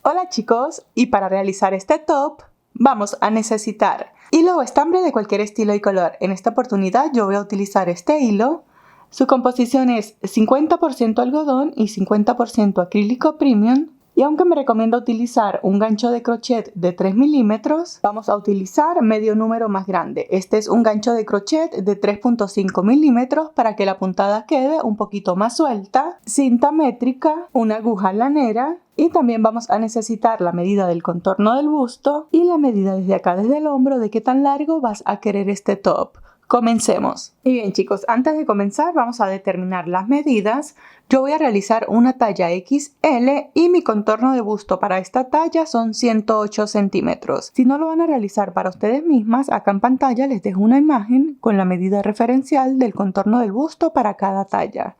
Hola chicos, y para realizar este top vamos a necesitar hilo o estambre de cualquier estilo y color. En esta oportunidad yo voy a utilizar este hilo. Su composición es 50% algodón y 50% acrílico premium. Y aunque me recomiendo utilizar un gancho de crochet de 3 milímetros, vamos a utilizar medio número más grande. Este es un gancho de crochet de 3.5 milímetros para que la puntada quede un poquito más suelta, cinta métrica, una aguja lanera y también vamos a necesitar la medida del contorno del busto y la medida desde acá, desde el hombro, de qué tan largo vas a querer este top. Comencemos. Y bien chicos, antes de comenzar vamos a determinar las medidas. Yo voy a realizar una talla XL y mi contorno de busto para esta talla son 108 centímetros. Si no lo van a realizar para ustedes mismas, acá en pantalla les dejo una imagen con la medida referencial del contorno del busto para cada talla.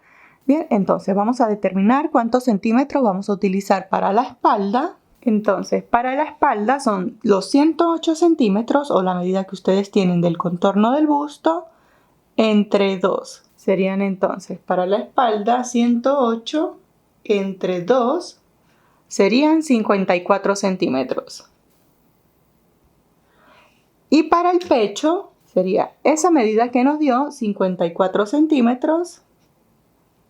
Bien, entonces vamos a determinar cuántos centímetros vamos a utilizar para la espalda. Entonces, para la espalda son los 108 centímetros o la medida que ustedes tienen del contorno del busto entre 2. Serían entonces para la espalda 108 entre 2 serían 54 centímetros. Y para el pecho sería esa medida que nos dio 54 centímetros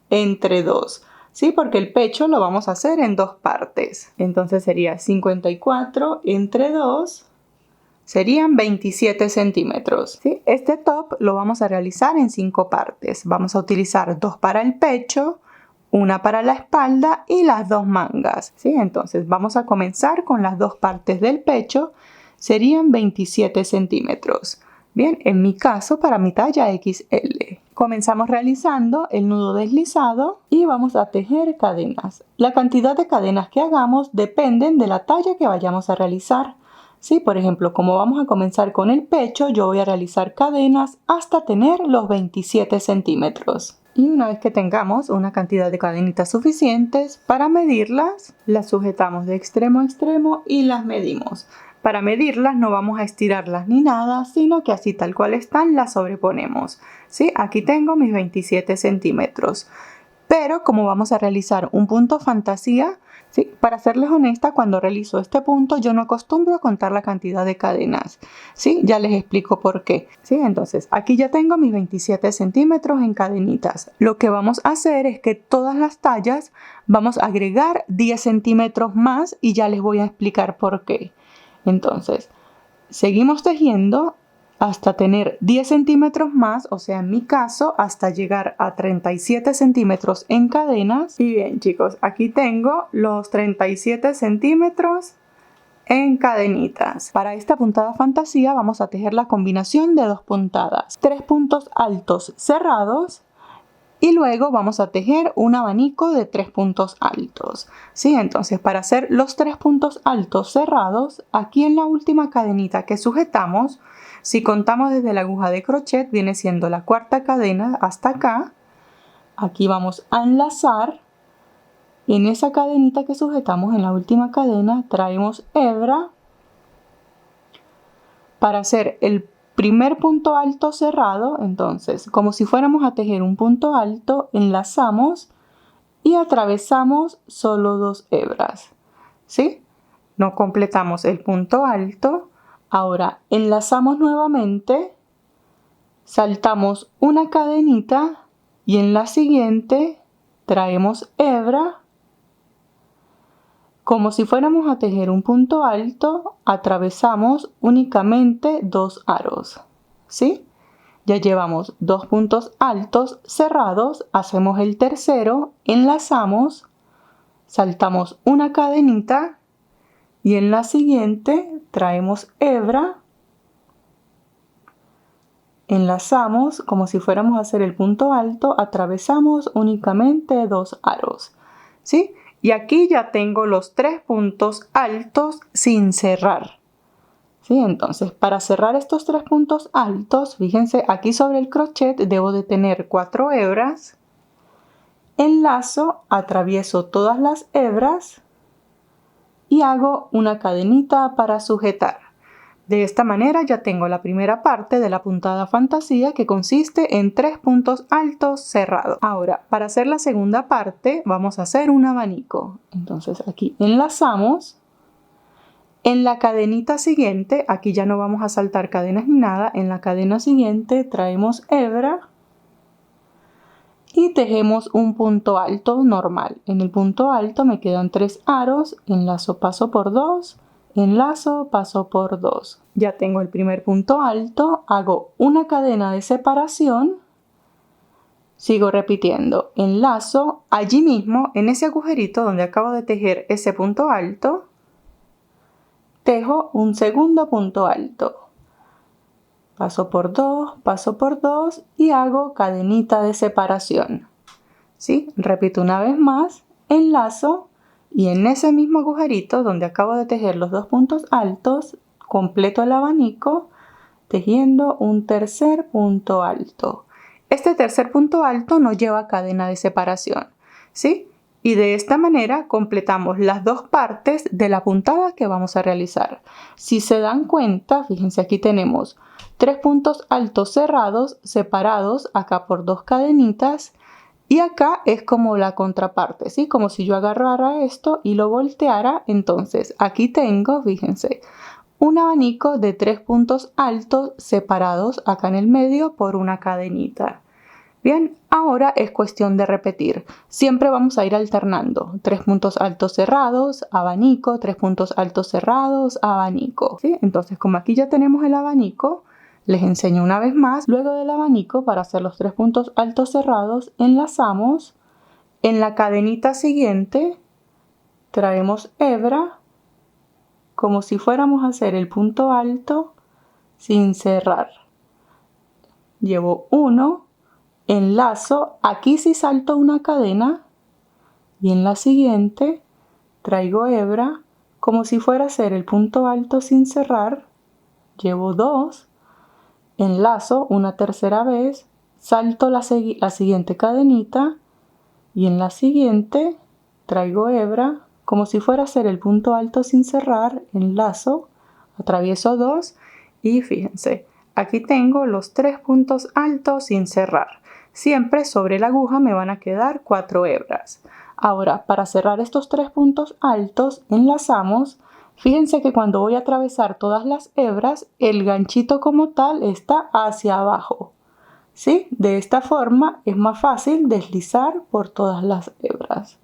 entre 2. ¿Sí? Porque el pecho lo vamos a hacer en dos partes. Entonces sería 54 entre 2, serían 27 centímetros. ¿Sí? Este top lo vamos a realizar en 5 partes. Vamos a utilizar 2 para el pecho, una para la espalda y las 2 mangas. ¿Sí? Entonces vamos a comenzar con las 2 partes del pecho, serían 27 centímetros. Bien, en mi caso para mi talla XL. Comenzamos realizando el nudo deslizado y vamos a tejer cadenas. La cantidad de cadenas que hagamos dependen de la talla que vayamos a realizar. Sí, por ejemplo, como vamos a comenzar con el pecho, yo voy a realizar cadenas hasta tener los 27 centímetros. Y una vez que tengamos una cantidad de cadenitas suficientes para medirlas, las sujetamos de extremo a extremo y las medimos. Para medirlas no vamos a estirarlas ni nada, sino que así tal cual están las sobreponemos. ¿Sí? Aquí tengo mis 27 centímetros. Pero como vamos a realizar un punto fantasía, ¿sí? Para serles honesta, cuando realizo este punto yo no acostumbro a contar la cantidad de cadenas. ¿Sí? Ya les explico por qué. ¿Sí? Entonces aquí ya tengo mis 27 centímetros en cadenitas. Lo que vamos a hacer es que todas las tallas vamos a agregar 10 centímetros más y ya les voy a explicar por qué. Entonces, seguimos tejiendo hasta tener 10 centímetros más, o sea, en mi caso, hasta llegar a 37 centímetros en cadenas. Y bien, chicos, aquí tengo los 37 centímetros en cadenitas. Para esta puntada fantasía vamos a tejer la combinación de 2 puntadas, 3 puntos altos cerrados. Y luego vamos a tejer un abanico de 3 puntos altos. ¿Sí? Entonces, para hacer los 3 puntos altos cerrados, aquí en la última cadenita que sujetamos, si contamos desde la aguja de crochet, viene siendo la cuarta cadena hasta acá. Aquí vamos a enlazar. En esa cadenita que sujetamos en la última cadena, traemos hebra para hacer el primer punto alto cerrado. Entonces, como si fuéramos a tejer un punto alto, enlazamos y atravesamos solo 2 hebras. ¿Sí? No completamos el punto alto. Ahora enlazamos nuevamente, saltamos una cadenita y en la siguiente traemos hebra. Como si fuéramos a tejer un punto alto, atravesamos únicamente 2 aros. ¿Sí? Ya llevamos 2 puntos altos cerrados, hacemos el tercero, enlazamos, saltamos una cadenita y en la siguiente traemos hebra, enlazamos como si fuéramos a hacer el punto alto, atravesamos únicamente 2 aros. ¿Sí? Y aquí ya tengo los 3 puntos altos sin cerrar. ¿Sí? Entonces, para cerrar estos 3 puntos altos, fíjense, aquí sobre el crochet debo de tener 4 hebras. Enlazo, atravieso todas las hebras y hago una cadenita para sujetar. De esta manera ya tengo la primera parte de la puntada fantasía, que consiste en 3 puntos altos cerrados. Ahora, para hacer la segunda parte vamos a hacer un abanico. Entonces aquí enlazamos En la cadenita siguiente, aquí ya no vamos a saltar cadenas ni nada, en la cadena siguiente traemos hebra y tejemos un punto alto normal. En el punto alto me quedan 3 aros, enlazo, paso por 2, enlazo, paso por 2. Ya tengo el primer punto alto, hago una cadena de separación, sigo repitiendo, enlazo, allí mismo en ese agujerito donde acabo de tejer ese punto alto, tejo un segundo punto alto. Paso por 2 y hago cadenita de separación. ¿Sí? Repito una vez más, enlazo y en ese mismo agujerito donde acabo de tejer los 2 puntos altos, completo el abanico tejiendo un tercer punto alto. Este tercer punto alto no lleva cadena de separación, ¿sí? Y de esta manera completamos las 2 partes de la puntada que vamos a realizar. Si se dan cuenta, fíjense, aquí tenemos 3 puntos altos cerrados, separados acá por 2 cadenitas, y acá es como la contraparte, ¿sí? Como si yo agarrara esto y lo volteara. Entonces aquí tengo, fíjense, un abanico de 3 puntos altos separados acá en el medio por una cadenita. Bien, ahora es cuestión de repetir. Siempre vamos a ir alternando. 3 puntos altos cerrados, abanico, 3 puntos altos cerrados, abanico. ¿Sí? Entonces, como aquí ya tenemos el abanico, les enseño una vez más. Luego del abanico, para hacer los 3 puntos altos cerrados, enlazamos. En la cadenita siguiente, traemos hebra, como si fuéramos a hacer el punto alto sin cerrar. Llevo 1, enlazo, aquí sí salto una cadena y en la siguiente traigo hebra como si fuera a hacer el punto alto sin cerrar. Llevo 2, enlazo una tercera vez, salto la siguiente cadenita y en la siguiente traigo hebra como si fuera a hacer el punto alto sin cerrar, enlazo, atravieso 2 y fíjense, aquí tengo los 3 puntos altos sin cerrar. Siempre sobre la aguja me van a quedar 4 hebras. Ahora, para cerrar estos 3 puntos altos, enlazamos. Fíjense que cuando voy a atravesar todas las hebras, el ganchito como tal está hacia abajo. ¿Sí? De esta forma es más fácil deslizar por todas las hebras.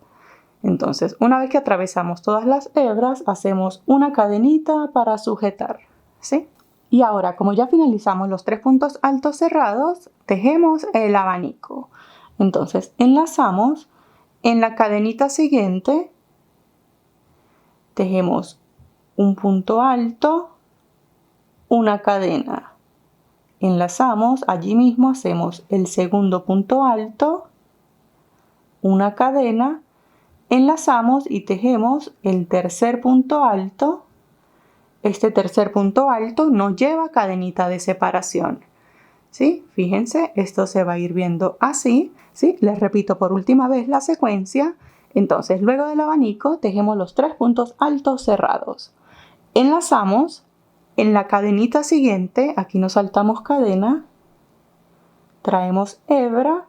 Entonces, una vez que atravesamos todas las hebras, hacemos una cadenita para sujetar. ¿Sí? Y ahora, como ya finalizamos los 3 puntos altos cerrados, tejemos el abanico. Entonces, enlazamos. En la cadenita siguiente, tejemos un punto alto, una cadena. Enlazamos, allí mismo hacemos el segundo punto alto, una cadena, enlazamos y tejemos el tercer punto alto. Este tercer punto alto no lleva cadenita de separación. ¿Sí? Fíjense, esto se va a ir viendo así. ¿Sí? Les repito por última vez la secuencia. Entonces, luego del abanico, tejemos los 3 puntos altos cerrados. Enlazamos. En la cadenita siguiente, aquí nos saltamos cadena. Traemos hebra.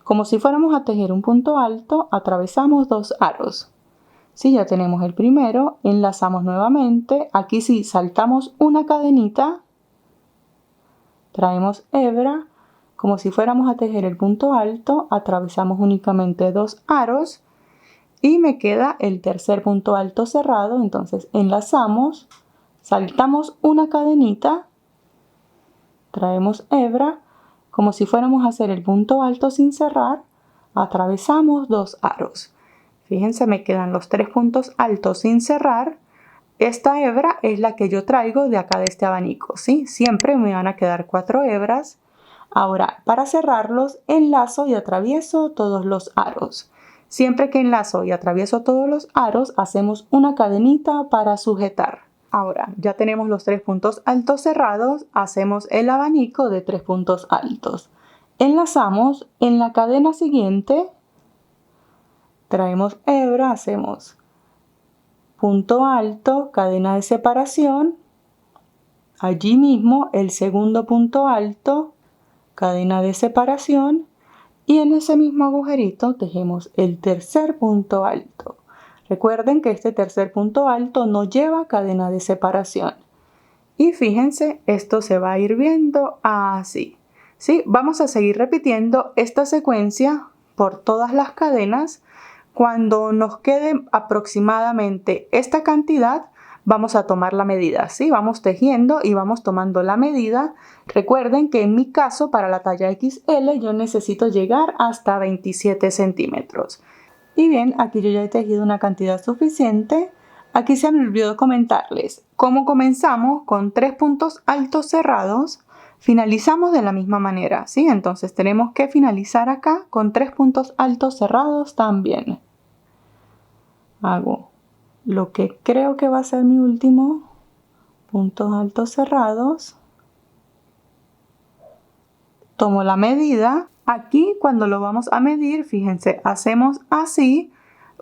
Como si fuéramos a tejer un punto alto, atravesamos 2 aros. ¿Sí? Ya tenemos el primero. Enlazamos nuevamente. Aquí sí saltamos una cadenita. Traemos hebra, como si fuéramos a tejer el punto alto, atravesamos únicamente 2 aros y me queda el tercer punto alto cerrado. Entonces enlazamos, saltamos una cadenita, traemos hebra, como si fuéramos a hacer el punto alto sin cerrar, atravesamos 2 aros. Fíjense, me quedan los 3 puntos altos sin cerrar. Esta hebra es la que yo traigo de acá de este abanico, ¿sí? Siempre me van a quedar 4 hebras. Ahora, para cerrarlos, enlazo y atravieso todos los aros. Siempre que enlazo y atravieso todos los aros, hacemos una cadenita para sujetar. Ahora, ya tenemos los 3 puntos altos cerrados, hacemos el abanico de 3 puntos altos. Enlazamos, en la cadena siguiente, traemos hebra, hacemos punto alto, cadena de separación, allí mismo el segundo punto alto, cadena de separación y en ese mismo agujerito tejemos el tercer punto alto. Recuerden que este tercer punto alto no lleva cadena de separación. Y fíjense, esto se va a ir viendo así. ¿Sí? Vamos a seguir repitiendo esta secuencia por todas las cadenas. Cuando nos quede aproximadamente esta cantidad, vamos a tomar la medida, ¿sí? Vamos tejiendo y vamos tomando la medida. Recuerden que en mi caso, para la talla XL, yo necesito llegar hasta 27 centímetros. Y bien, aquí yo ya he tejido una cantidad suficiente. Aquí se me olvidó comentarles cómo comenzamos con 3 puntos altos cerrados. Finalizamos de la misma manera, ¿sí? Entonces tenemos que finalizar acá con 3 puntos altos cerrados también. Hago lo que creo que va a ser mi último, puntos altos cerrados. Tomo la medida. Aquí cuando lo vamos a medir, fíjense, hacemos así.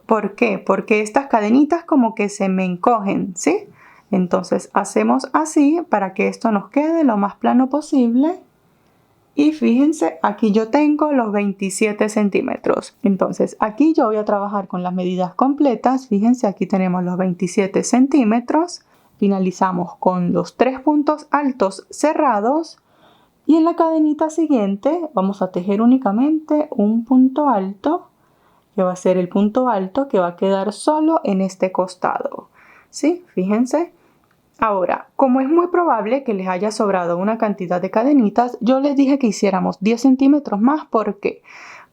¿Por qué? Porque estas cadenitas como que se me encogen, ¿sí? Entonces hacemos así para que esto nos quede lo más plano posible. Y fíjense, aquí yo tengo los 27 centímetros. Entonces aquí yo voy a trabajar con las medidas completas. Fíjense, aquí tenemos los 27 centímetros. Finalizamos con los 3 puntos altos cerrados. Y en la cadenita siguiente vamos a tejer únicamente un punto alto, que va a ser el punto alto que va a quedar solo en este costado. ¿Sí? Fíjense. Ahora, como es muy probable que les haya sobrado una cantidad de cadenitas, yo les dije que hiciéramos 10 centímetros más. ¿Por qué?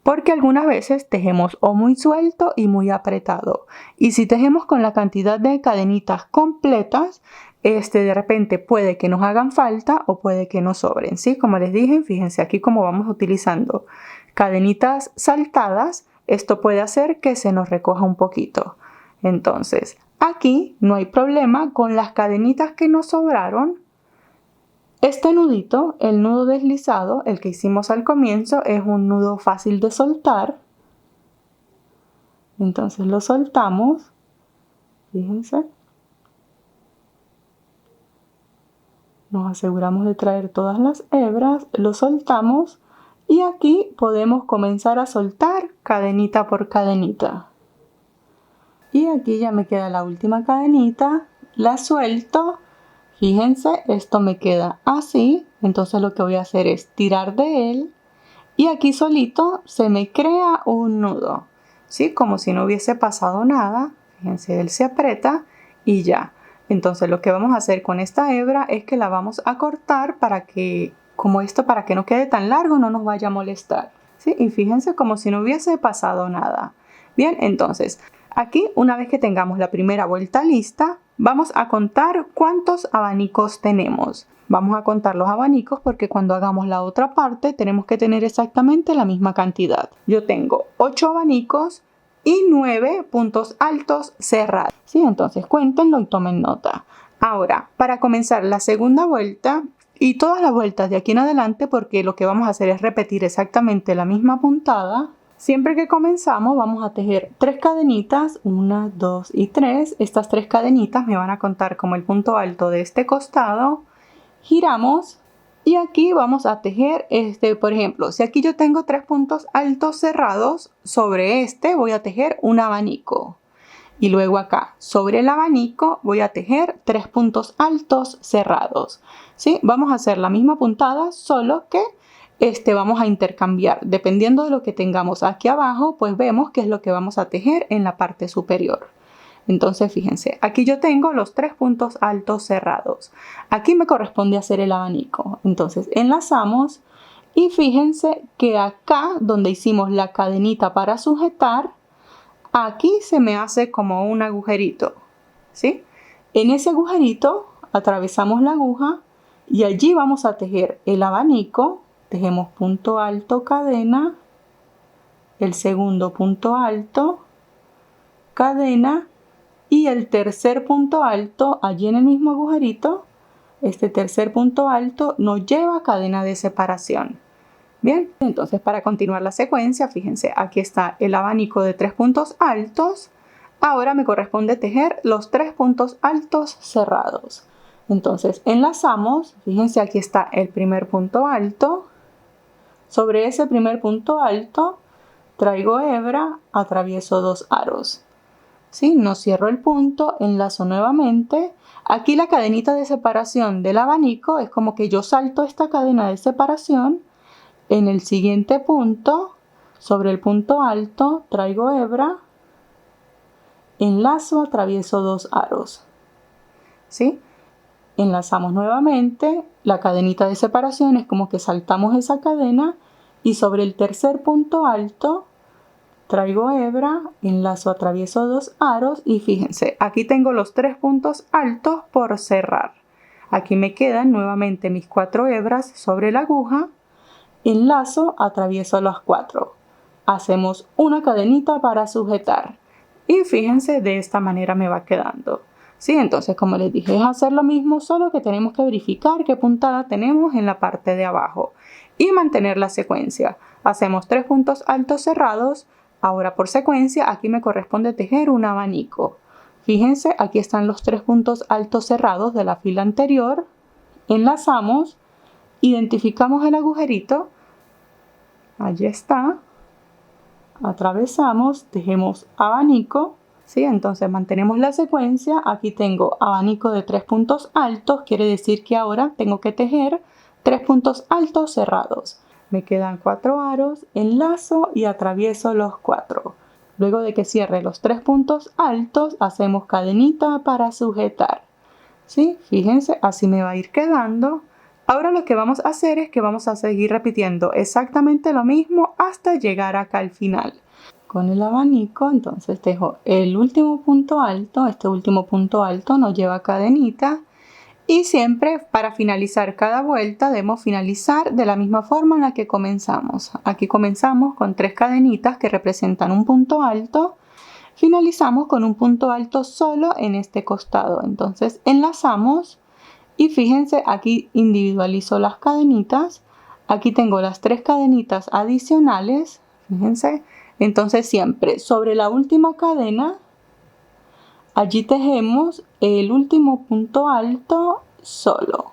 Porque algunas veces tejemos o muy suelto y muy apretado. Y si tejemos con la cantidad de cadenitas completas, de repente puede que nos hagan falta o puede que nos sobren. ¿Sí? Como les dije, fíjense aquí como vamos utilizando cadenitas saltadas, esto puede hacer que se nos recoja un poquito. Entonces, aquí no hay problema con las cadenitas que nos sobraron. Este nudito, el nudo deslizado, el que hicimos al comienzo, es un nudo fácil de soltar. Entonces lo soltamos. Fíjense. Nos aseguramos de traer todas las hebras, lo soltamos y aquí podemos comenzar a soltar cadenita por cadenita. Y aquí ya me queda la última cadenita, la suelto. Fíjense, esto me queda así, entonces lo que voy a hacer es tirar de él y aquí solito se me crea un nudo, ¿sí? Como si no hubiese pasado nada. Fíjense, él se aprieta y ya. Entonces lo que vamos a hacer con esta hebra es que la vamos a cortar para que, como esto, para que no quede tan largo, no nos vaya a molestar, ¿sí? Y fíjense como si no hubiese pasado nada. Bien, entonces aquí, una vez que tengamos la primera vuelta lista, vamos a contar cuántos abanicos tenemos. Vamos a contar los abanicos porque cuando hagamos la otra parte tenemos que tener exactamente la misma cantidad. Yo tengo 8 abanicos y 9 puntos altos cerrados. ¿Sí? Entonces cuéntenlo y tomen nota. Ahora, para comenzar la segunda vuelta y todas las vueltas de aquí en adelante, porque lo que vamos a hacer es repetir exactamente la misma puntada. Siempre que comenzamos vamos a tejer 3 cadenitas, 1, 2 y 3. Estas 3 cadenitas me van a contar como el punto alto de este costado. Giramos y aquí vamos a tejer, por ejemplo, si aquí yo tengo 3 puntos altos cerrados, sobre este voy a tejer un abanico. Y luego acá, sobre el abanico, voy a tejer 3 puntos altos cerrados. ¿Sí? Vamos a hacer la misma puntada, solo que vamos a intercambiar. Dependiendo de lo que tengamos aquí abajo, pues vemos qué es lo que vamos a tejer en la parte superior. Entonces, fíjense, aquí yo tengo los 3 puntos altos cerrados. Aquí me corresponde hacer el abanico. Entonces, enlazamos y fíjense que acá, donde hicimos la cadenita para sujetar, aquí se me hace como un agujerito, ¿sí? En ese agujerito atravesamos la aguja y allí vamos a tejer el abanico. Tejemos punto alto, cadena, el segundo punto alto, cadena y el tercer punto alto allí en el mismo agujerito. Este tercer punto alto nos lleva cadena de separación. Bien, entonces para continuar la secuencia, fíjense, aquí está el abanico de 3 puntos altos. Ahora me corresponde tejer los 3 puntos altos cerrados. Entonces enlazamos, fíjense, aquí está el primer punto alto. Sobre ese primer punto alto traigo hebra, atravieso 2 aros. ¿sí? No cierro el punto, enlazo nuevamente. Aquí la cadenita de separación del abanico es como que yo salto esta cadena de separación. En el siguiente punto, sobre el punto alto, traigo hebra, enlazo, atravieso 2 aros, ¿sí? Enlazamos nuevamente, la cadenita de separación es como que saltamos esa cadena y sobre el tercer punto alto traigo hebra, enlazo, atravieso 2 aros y fíjense, aquí tengo los 3 puntos altos por cerrar. Aquí me quedan nuevamente mis 4 hebras sobre la aguja, enlazo, atravieso las 4. Hacemos una cadenita para sujetar y fíjense, de esta manera me va quedando. Sí, entonces como les dije, es hacer lo mismo, solo que tenemos que verificar qué puntada tenemos en la parte de abajo y mantener la secuencia. Hacemos 3 puntos altos cerrados. Ahora por secuencia aquí me corresponde tejer un abanico. Fíjense, aquí están los 3 puntos altos cerrados de la fila anterior. Enlazamos, identificamos el agujerito, allí está, atravesamos, tejemos abanico, ¿sí? Entonces mantenemos la secuencia. Aquí tengo abanico de 3 puntos altos, quiere decir que ahora tengo que tejer 3 puntos altos cerrados. Me quedan 4 aros, enlazo y atravieso los 4. Luego de que cierre los 3 puntos altos, hacemos cadenita para sujetar, ¿sí? Fíjense, así me va a ir quedando. Ahora lo que vamos a hacer es que vamos a seguir repitiendo exactamente lo mismo hasta llegar acá al final. Con el abanico, entonces tejo el último punto alto. Este último punto alto nos lleva cadenita. Y siempre para finalizar cada vuelta debemos finalizar de la misma forma en la que comenzamos. Aquí comenzamos con 3 cadenitas que representan un punto alto. Finalizamos con un punto alto solo en este costado. Entonces enlazamos y fíjense, aquí individualizo las cadenitas. Aquí tengo las 3 cadenitas adicionales. Fíjense. Entonces siempre sobre la última cadena, allí tejemos el último punto alto solo,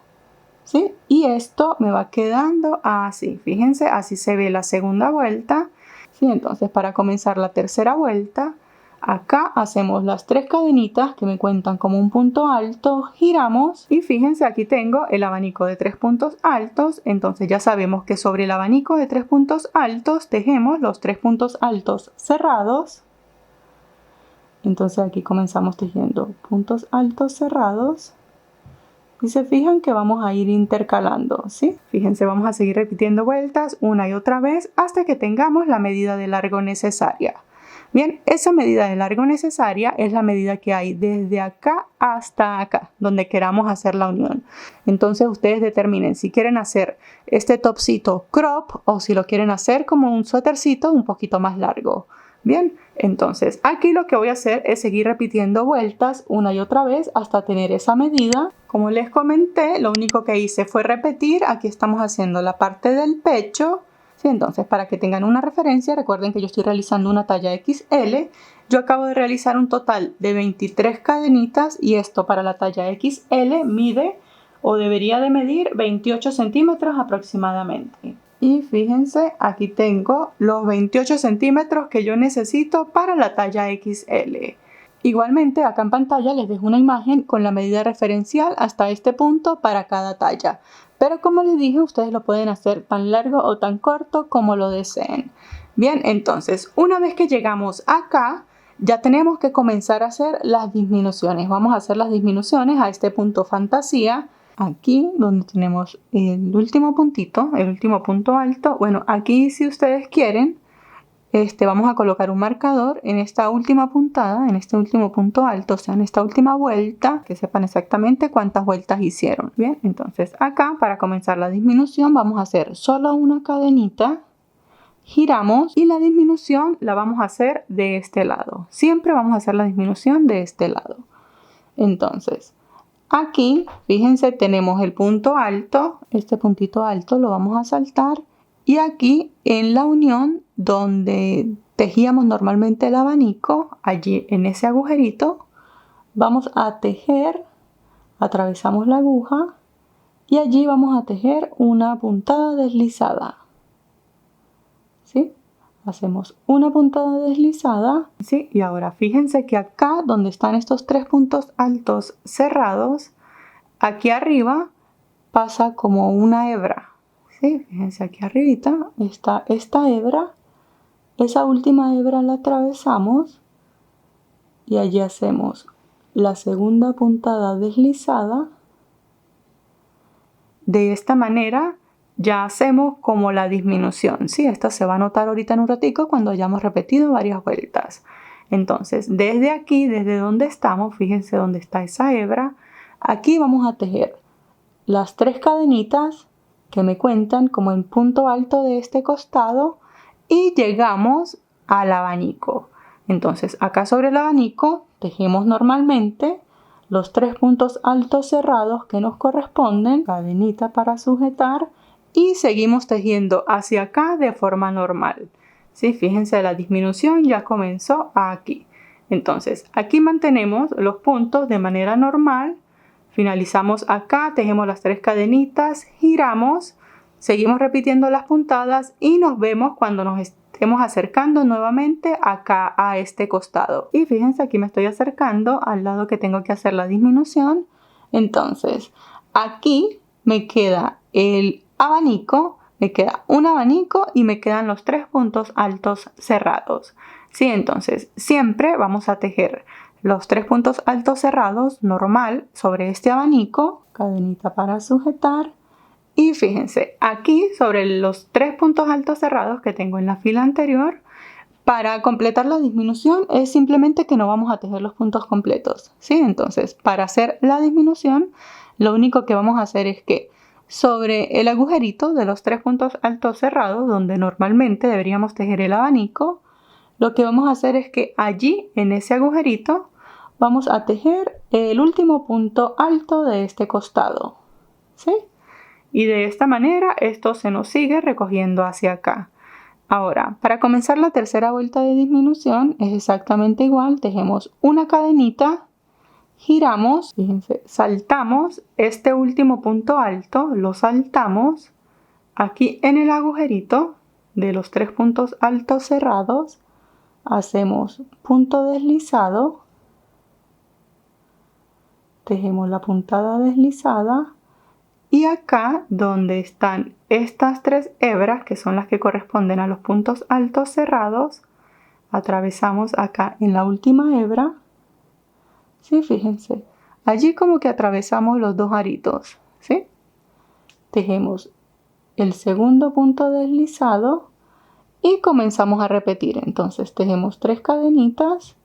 ¿sí? Y esto me va quedando así. Fíjense, así se ve la segunda vuelta, ¿sí? Entonces para comenzar la tercera vuelta, acá hacemos las 3 cadenitas que me cuentan como un punto alto, giramos y fíjense, aquí tengo el abanico de 3 puntos altos. Entonces ya sabemos que sobre el abanico de 3 puntos altos tejemos los 3 puntos altos cerrados. Entonces aquí comenzamos tejiendo puntos altos cerrados y se fijan que vamos a ir intercalando, ¿sí? Fíjense, vamos a seguir repitiendo vueltas una y otra vez hasta que tengamos la medida de largo necesaria. Bien, esa medida de largo necesaria es la medida que hay desde acá hasta acá, donde queramos hacer la unión. Entonces ustedes determinen si quieren hacer este topcito crop o si lo quieren hacer como un suétercito un poquito más largo. Bien, entonces aquí lo que voy a hacer es seguir repitiendo vueltas una y otra vez hasta tener esa medida. Como les comenté, lo único que hice fue repetir. Aquí estamos haciendo la parte del pecho. Sí, entonces para que tengan una referencia, recuerden que yo estoy realizando una talla XL. Yo acabo de realizar un total de 23 cadenitas y esto para la talla XL mide o debería de medir 28 centímetros aproximadamente. Y fíjense, aquí tengo los 28 centímetros que yo necesito para la talla XL. Igualmente, acá en pantalla les dejo una imagen con la medida referencial hasta este punto para cada talla. Pero como les dije, ustedes lo pueden hacer tan largo o tan corto como lo deseen. Bien, entonces, una vez que llegamos acá, ya tenemos que comenzar a hacer las disminuciones. Vamos a hacer las disminuciones a este punto fantasía. Aquí donde tenemos el último puntito, el último punto alto. Bueno, aquí si ustedes quieren, vamos a colocar un marcador en esta última puntada, en este último punto alto, o sea, en esta última vuelta, que sepan exactamente cuántas vueltas hicieron. Bien, entonces acá para comenzar la disminución vamos a hacer solo una cadenita, giramos y la disminución la vamos a hacer de este lado. Siempre vamos a hacer la disminución de este lado. Entonces, aquí, fíjense, tenemos el punto alto. Este puntito alto lo vamos a saltar. Y aquí en la unión donde tejíamos normalmente el abanico, allí en ese agujerito, vamos a tejer, atravesamos la aguja y allí vamos a tejer una puntada deslizada. ¿Sí? Hacemos una puntada deslizada, ¿sí? Y ahora fíjense que acá donde están estos 3 puntos altos cerrados, aquí arriba pasa como una hebra, ¿sí? Fíjense aquí arribita está esta hebra, esa última hebra la atravesamos y allí hacemos la segunda puntada deslizada. De esta manera ya hacemos como la disminución, ¿sí? Esta se va a notar ahorita en un ratico cuando hayamos repetido varias vueltas. Entonces, desde aquí, desde donde estamos, fíjense dónde está esa hebra, aquí vamos a tejer las 3 cadenitas que me cuentan como el punto alto de este costado y llegamos al abanico. Entonces, acá sobre el abanico tejemos normalmente los 3 puntos altos cerrados que nos corresponden, cadenita para sujetar y seguimos tejiendo hacia acá de forma normal. ¿Sí? Fíjense, la disminución ya comenzó aquí. Entonces, aquí mantenemos los puntos de manera normal. Finalizamos acá, tejemos las 3 cadenitas, giramos, seguimos repitiendo las puntadas y nos vemos cuando nos estemos acercando nuevamente acá a este costado. Y fíjense, aquí me estoy acercando al lado que tengo que hacer la disminución. Entonces, aquí me queda el abanico, me queda un abanico y me quedan los 3 puntos altos cerrados. Sí, entonces siempre vamos a tejer los 3 puntos altos cerrados normal sobre este abanico, cadenita para sujetar. Y fíjense, aquí sobre los 3 puntos altos cerrados que tengo en la fila anterior, para completar la disminución es simplemente que no vamos a tejer los puntos completos, ¿sí? Entonces, para hacer la disminución, lo único que vamos a hacer es que sobre el agujerito de los 3 puntos altos cerrados, donde normalmente deberíamos tejer el abanico, lo que vamos a hacer es que allí, en ese agujerito, vamos a tejer el último punto alto de este costado, ¿sí? Y de esta manera esto se nos sigue recogiendo hacia acá. Ahora, para comenzar la tercera vuelta de disminución es exactamente igual. Tejemos una cadenita, giramos, fíjense, saltamos este último punto alto, lo saltamos aquí en el agujerito de los 3 puntos altos cerrados. Hacemos punto deslizado, tejemos la puntada deslizada. Y acá donde están estas 3 hebras, que son las que corresponden a los puntos altos cerrados, atravesamos acá en la última hebra. ¿Sí? Fíjense, allí como que atravesamos los 2 aritos, ¿sí? Tejemos el segundo punto deslizado y comenzamos a repetir. Entonces tejemos 3 cadenitas.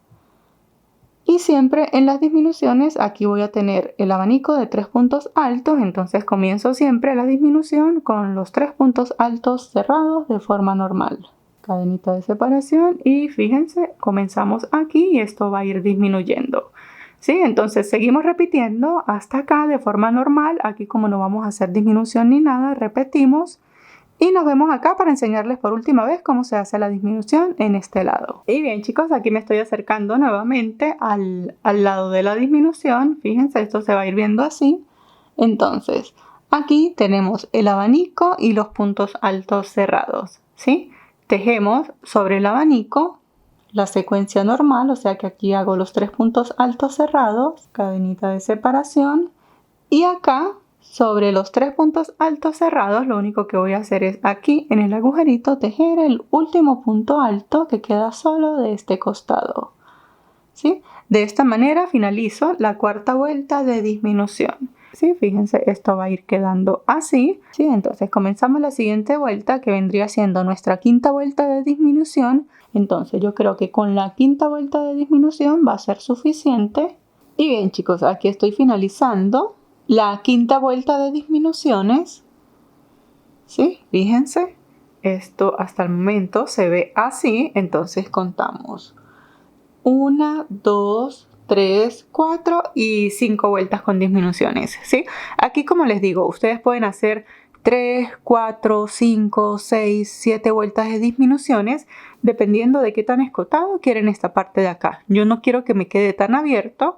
Y siempre en las disminuciones aquí voy a tener el abanico de 3 puntos altos, entonces comienzo siempre la disminución con los 3 puntos altos cerrados de forma normal. Cadenita de separación y fíjense, comenzamos aquí y esto va a ir disminuyendo. ¿Sí? Entonces seguimos repitiendo hasta acá de forma normal. Aquí como no vamos a hacer disminución ni nada, repetimos. Y nos vemos acá para enseñarles por última vez cómo se hace la disminución en este lado. Y bien chicos, aquí me estoy acercando nuevamente al lado de la disminución. Fíjense, esto se va a ir viendo así. Entonces, aquí tenemos el abanico y los puntos altos cerrados, ¿sí? Tejemos sobre el abanico la secuencia normal, o sea que aquí hago los 3 puntos altos cerrados, cadenita de separación. Y acá sobre los 3 puntos altos cerrados, lo único que voy a hacer es aquí en el agujerito tejer el último punto alto que queda solo de este costado, ¿sí? De esta manera finalizo la cuarta vuelta de disminución. ¿Sí? Fíjense, esto va a ir quedando así, ¿sí? Entonces comenzamos la siguiente vuelta que vendría siendo nuestra quinta vuelta de disminución. Entonces yo creo que con la quinta vuelta de disminución va a ser suficiente. Y bien chicos, aquí estoy finalizando la quinta vuelta de disminuciones, ¿sí? Fíjense, esto hasta el momento se ve así, entonces contamos 1, 2, 3, 4 y 5 vueltas con disminuciones, ¿sí? Aquí como les digo, ustedes pueden hacer 3, 4, 5, 6, 7 vueltas de disminuciones dependiendo de qué tan escotado quieren esta parte de acá. Yo no quiero que me quede tan abierto.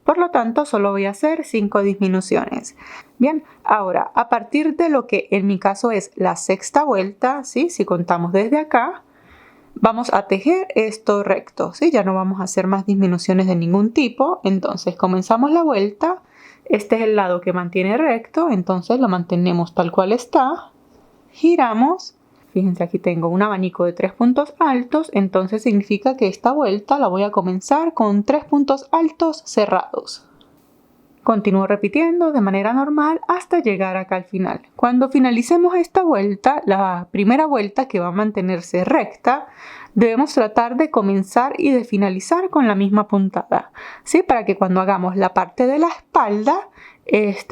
Por lo tanto, solo voy a hacer 5 disminuciones. Bien, ahora, a partir de lo que en mi caso es la sexta vuelta, ¿sí? Si contamos desde acá, Vamos a tejer esto recto, ¿sí? Ya no vamos a hacer más disminuciones de ningún tipo. Entonces comenzamos la vuelta. Este es el lado que mantiene recto, entonces lo mantenemos tal cual está. Giramos. Fíjense, aquí tengo un abanico de 3 puntos altos, entonces significa que esta vuelta la voy a comenzar con 3 puntos altos cerrados. Continúo repitiendo de manera normal hasta llegar acá al final. Cuando finalicemos esta vuelta, la primera vuelta que va a mantenerse recta, debemos tratar de comenzar y de finalizar con la misma puntada, ¿sí? Para que cuando hagamos la parte de la espalda,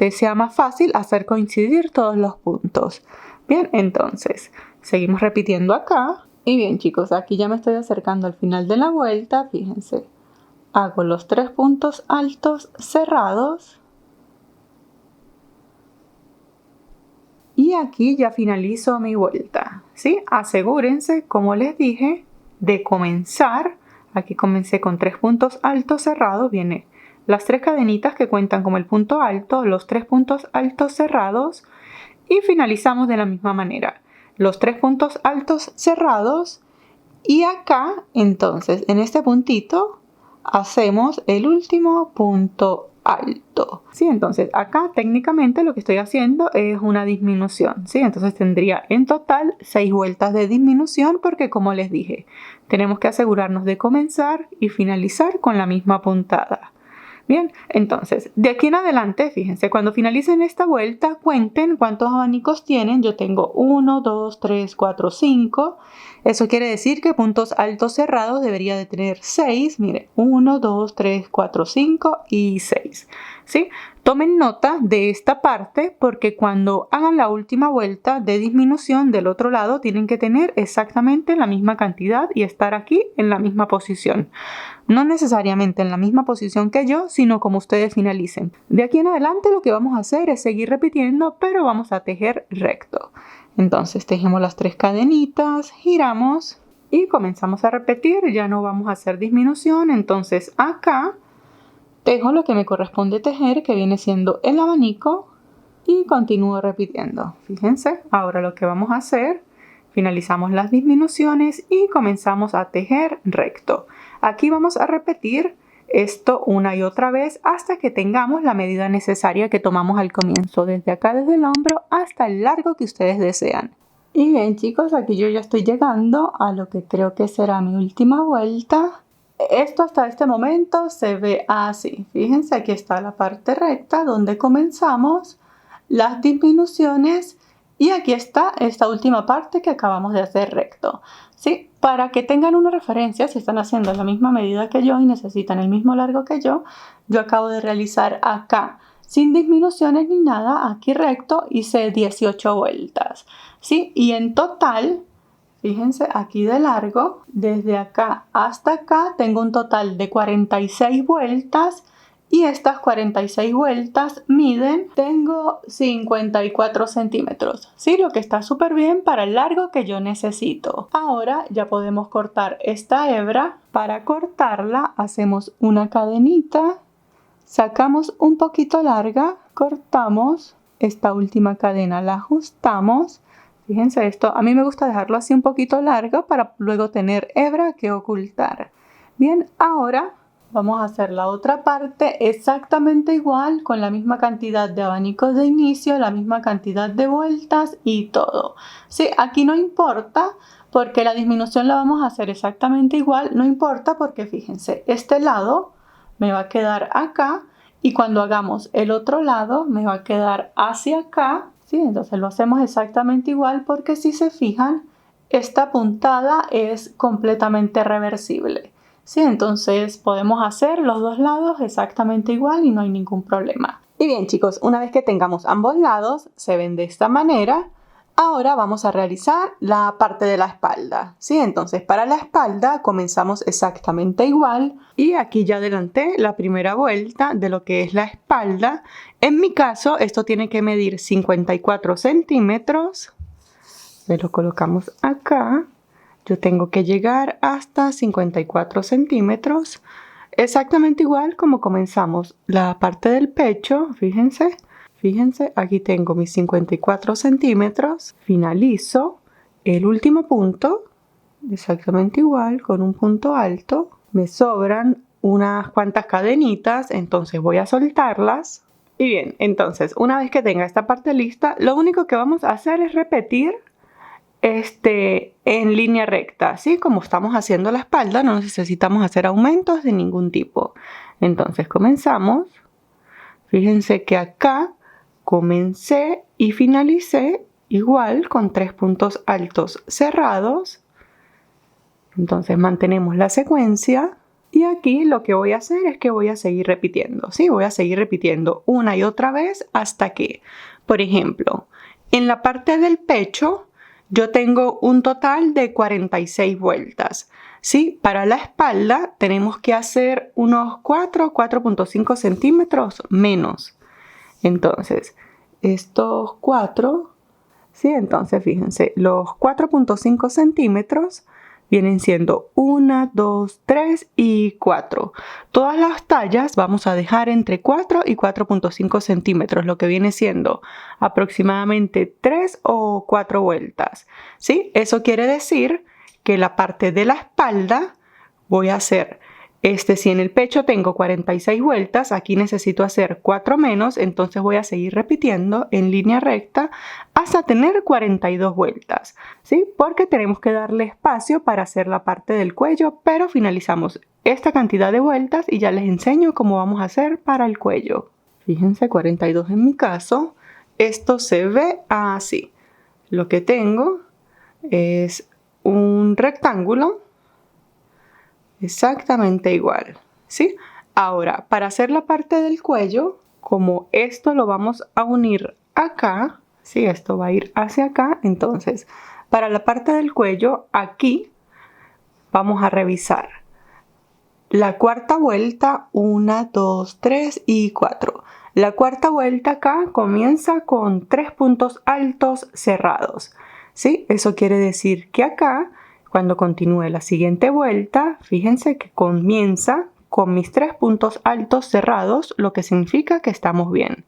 sea más fácil hacer coincidir todos los puntos. Bien, entonces seguimos repitiendo acá. Y bien, chicos, aquí ya me estoy acercando al final de la vuelta. Fíjense, hago los 3 puntos altos cerrados. Y aquí ya finalizo mi vuelta, ¿sí? Asegúrense, como les dije, de comenzar. Aquí comencé con 3 puntos altos cerrados. Viene las 3 cadenitas que cuentan como el punto alto, los 3 puntos altos cerrados. Y finalizamos de la misma manera. Los 3 puntos altos cerrados. Y acá, entonces, en este puntito, hacemos el último punto alto. ¿Sí? Entonces, acá técnicamente lo que estoy haciendo es una disminución. ¿Sí? Entonces tendría en total 6 vueltas de disminución porque, como les dije, tenemos que asegurarnos de comenzar y finalizar con la misma puntada. Bien, entonces, de aquí en adelante, fíjense, cuando finalicen esta vuelta, cuenten cuántos abanicos tienen. Yo tengo 1, 2, 3, 4, 5. Eso quiere decir que puntos altos cerrados debería de tener 6. Miren, 1, 2, 3, 4, 5 y 6. ¿Sí? Tomen nota de esta parte porque cuando hagan la última vuelta de disminución del otro lado, tienen que tener exactamente la misma cantidad y estar aquí en la misma posición. No necesariamente en la misma posición que yo, sino como ustedes finalicen. De aquí en adelante lo que vamos a hacer es seguir repitiendo, pero vamos a tejer recto. Entonces tejemos las 3 cadenitas, giramos y comenzamos a repetir. Ya no vamos a hacer disminución, entonces acá tejo lo que me corresponde tejer, que viene siendo el abanico, y continúo repitiendo. Fíjense, ahora lo que vamos a hacer, finalizamos las disminuciones y comenzamos a tejer recto. Aquí vamos a repetir esto una y otra vez hasta que tengamos la medida necesaria que tomamos al comienzo, desde acá, desde el hombro hasta el largo que ustedes desean. Y bien, chicos, aquí yo ya estoy llegando a lo que creo que será mi última vuelta. Esto hasta este momento se ve así. Fíjense, aquí está la parte recta donde comenzamos las disminuciones y aquí está esta última parte que acabamos de hacer recto. ¿Sí? Para que tengan una referencia, si están haciendo la misma medida que yo y necesitan el mismo largo que yo acabo de realizar acá sin disminuciones ni nada, aquí recto hice 18 vueltas. ¿Sí? Y en total, fíjense, aquí de largo, desde acá hasta acá, tengo un total de 46 vueltas y estas 46 vueltas miden, tengo 54 centímetros, ¿sí? Lo que está súper bien para el largo que yo necesito. Ahora ya podemos cortar esta hebra. Para cortarla hacemos una cadenita, sacamos un poquito larga, cortamos esta última cadena, la ajustamos. Fíjense esto, a mí me gusta dejarlo así un poquito largo para luego tener hebra que ocultar. Bien, ahora vamos a hacer la otra parte exactamente igual, con la misma cantidad de abanicos de inicio, la misma cantidad de vueltas y todo. Sí, aquí no importa porque la disminución la vamos a hacer exactamente igual, no importa porque fíjense, este lado me va a quedar acá y cuando hagamos el otro lado me va a quedar hacia acá. Sí, entonces lo hacemos exactamente igual porque si se fijan, esta puntada es completamente reversible. Sí, entonces podemos hacer los dos lados exactamente igual y no hay ningún problema. Y bien, chicos, una vez que tengamos ambos lados, se ven de esta manera. Ahora vamos a realizar la parte de la espalda. Sí, entonces para la espalda comenzamos exactamente igual. Y aquí ya adelanté la primera vuelta de lo que es la espalda. En mi caso, esto tiene que medir 54 centímetros. Se lo colocamos acá. Yo tengo que llegar hasta 54 centímetros. Exactamente igual como comenzamos la parte del pecho, fíjense. Fíjense, aquí tengo mis 54 centímetros, finalizo el último punto exactamente igual, con un punto alto. Me sobran unas cuantas cadenitas, entonces voy a soltarlas. Y bien, entonces una vez que tenga esta parte lista, lo único que vamos a hacer es repetir en línea recta, ¿sí? Como estamos haciendo la espalda, no necesitamos hacer aumentos de ningún tipo. Entonces comenzamos. Fíjense que acá comencé y finalicé igual con 3 puntos altos cerrados. Entonces mantenemos la secuencia y aquí lo que voy a hacer es que voy a seguir repitiendo, ¿sí? Voy a seguir repitiendo una y otra vez hasta que, por ejemplo, en la parte del pecho yo tengo un total de 46 vueltas, ¿sí? Para la espalda tenemos que hacer unos 4.5 centímetros menos. Entonces, estos 4, ¿sí? Entonces, fíjense, los 4.5 centímetros vienen siendo 1, 2, 3 y 4. Todas las tallas vamos a dejar entre 4 y 4.5 centímetros, lo que viene siendo aproximadamente 3 o 4 vueltas. ¿Sí? Eso quiere decir que la parte de la espalda voy a hacer, si en el pecho tengo 46 vueltas, aquí necesito hacer 4 menos, entonces voy a seguir repitiendo en línea recta hasta tener 42 vueltas, ¿sí? Porque tenemos que darle espacio para hacer la parte del cuello, pero finalizamos esta cantidad de vueltas y ya les enseño cómo vamos a hacer para el cuello. Fíjense, 42 en mi caso. Esto se ve así. Lo que tengo es un rectángulo exactamente igual, ¿sí? Ahora, para hacer la parte del cuello, como esto lo vamos a unir acá, ¿sí? Esto va a ir hacia acá, entonces, para la parte del cuello, aquí vamos a revisar la cuarta vuelta, 1, 2, 3 y 4. La cuarta vuelta acá comienza con 3 puntos altos cerrados, ¿sí? Eso quiere decir que acá, cuando continúe la siguiente vuelta, fíjense que comienza con mis 3 puntos altos cerrados, lo que significa que estamos bien,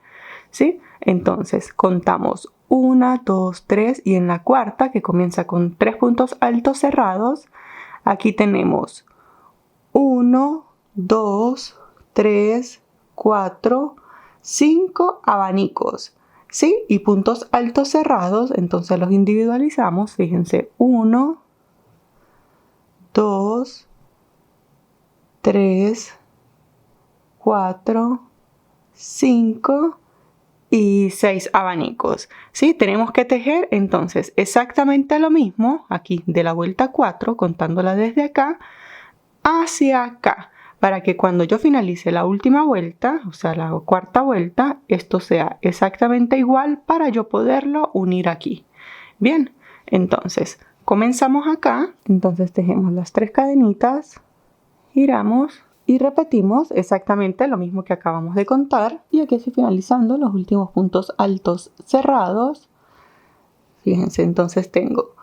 ¿sí? Entonces contamos 1, 2, 3 y en la cuarta, que comienza con 3 puntos altos cerrados, aquí tenemos 1, 2, 3, 4, 5 abanicos, ¿sí? Y puntos altos cerrados, entonces los individualizamos, fíjense, 1, 2, 3, 4, 5 y 6 abanicos, ¿sí? Tenemos que tejer entonces exactamente lo mismo aquí de la vuelta 4, contándola desde acá hacia acá, para que cuando yo finalice la última vuelta, o sea la cuarta vuelta, esto sea exactamente igual para yo poderlo unir aquí. Bien, entonces comenzamos acá, entonces tejemos las 3 cadenitas, giramos y repetimos exactamente lo mismo que acabamos de contar, y aquí estoy finalizando los últimos puntos altos cerrados. Fíjense, entonces tengo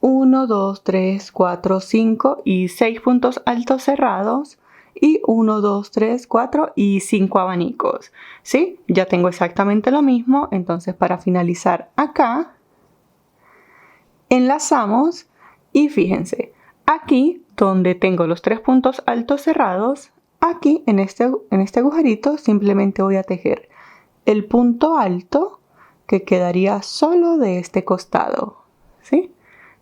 1, 2, 3, 4, 5 y 6 puntos altos cerrados y 1, 2, 3, 4 y 5 abanicos, ¿sí? Ya tengo exactamente lo mismo, entonces para finalizar acá, enlazamos y fíjense, aquí donde tengo los 3 puntos altos cerrados, aquí en este agujerito simplemente voy a tejer el punto alto que quedaría solo de este costado, ¿sí?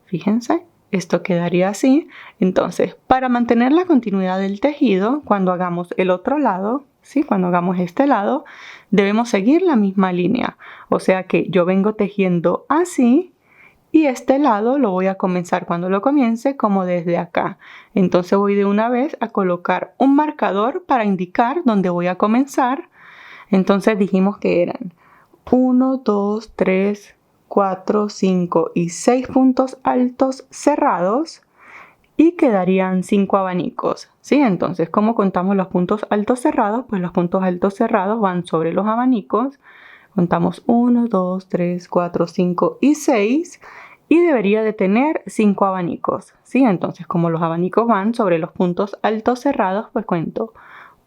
Fíjense, esto quedaría así. Entonces, para mantener la continuidad del tejido, cuando hagamos el otro lado, ¿sí? Cuando hagamos este lado, debemos seguir la misma línea. O sea que yo vengo tejiendo así y este lado lo voy a comenzar cuando lo comience como desde acá. Entonces voy de una vez a colocar un marcador para indicar dónde voy a comenzar. Entonces dijimos que eran 1, 2, 3, 4, 5 y 6 puntos altos cerrados y quedarían 5 abanicos, ¿sí? Entonces, ¿cómo contamos los puntos altos cerrados? Pues los puntos altos cerrados van sobre los abanicos. Contamos 1, 2, 3, 4, 5 y 6 y debería de tener 5 abanicos, ¿sí? Entonces, como los abanicos van sobre los puntos altos cerrados, pues cuento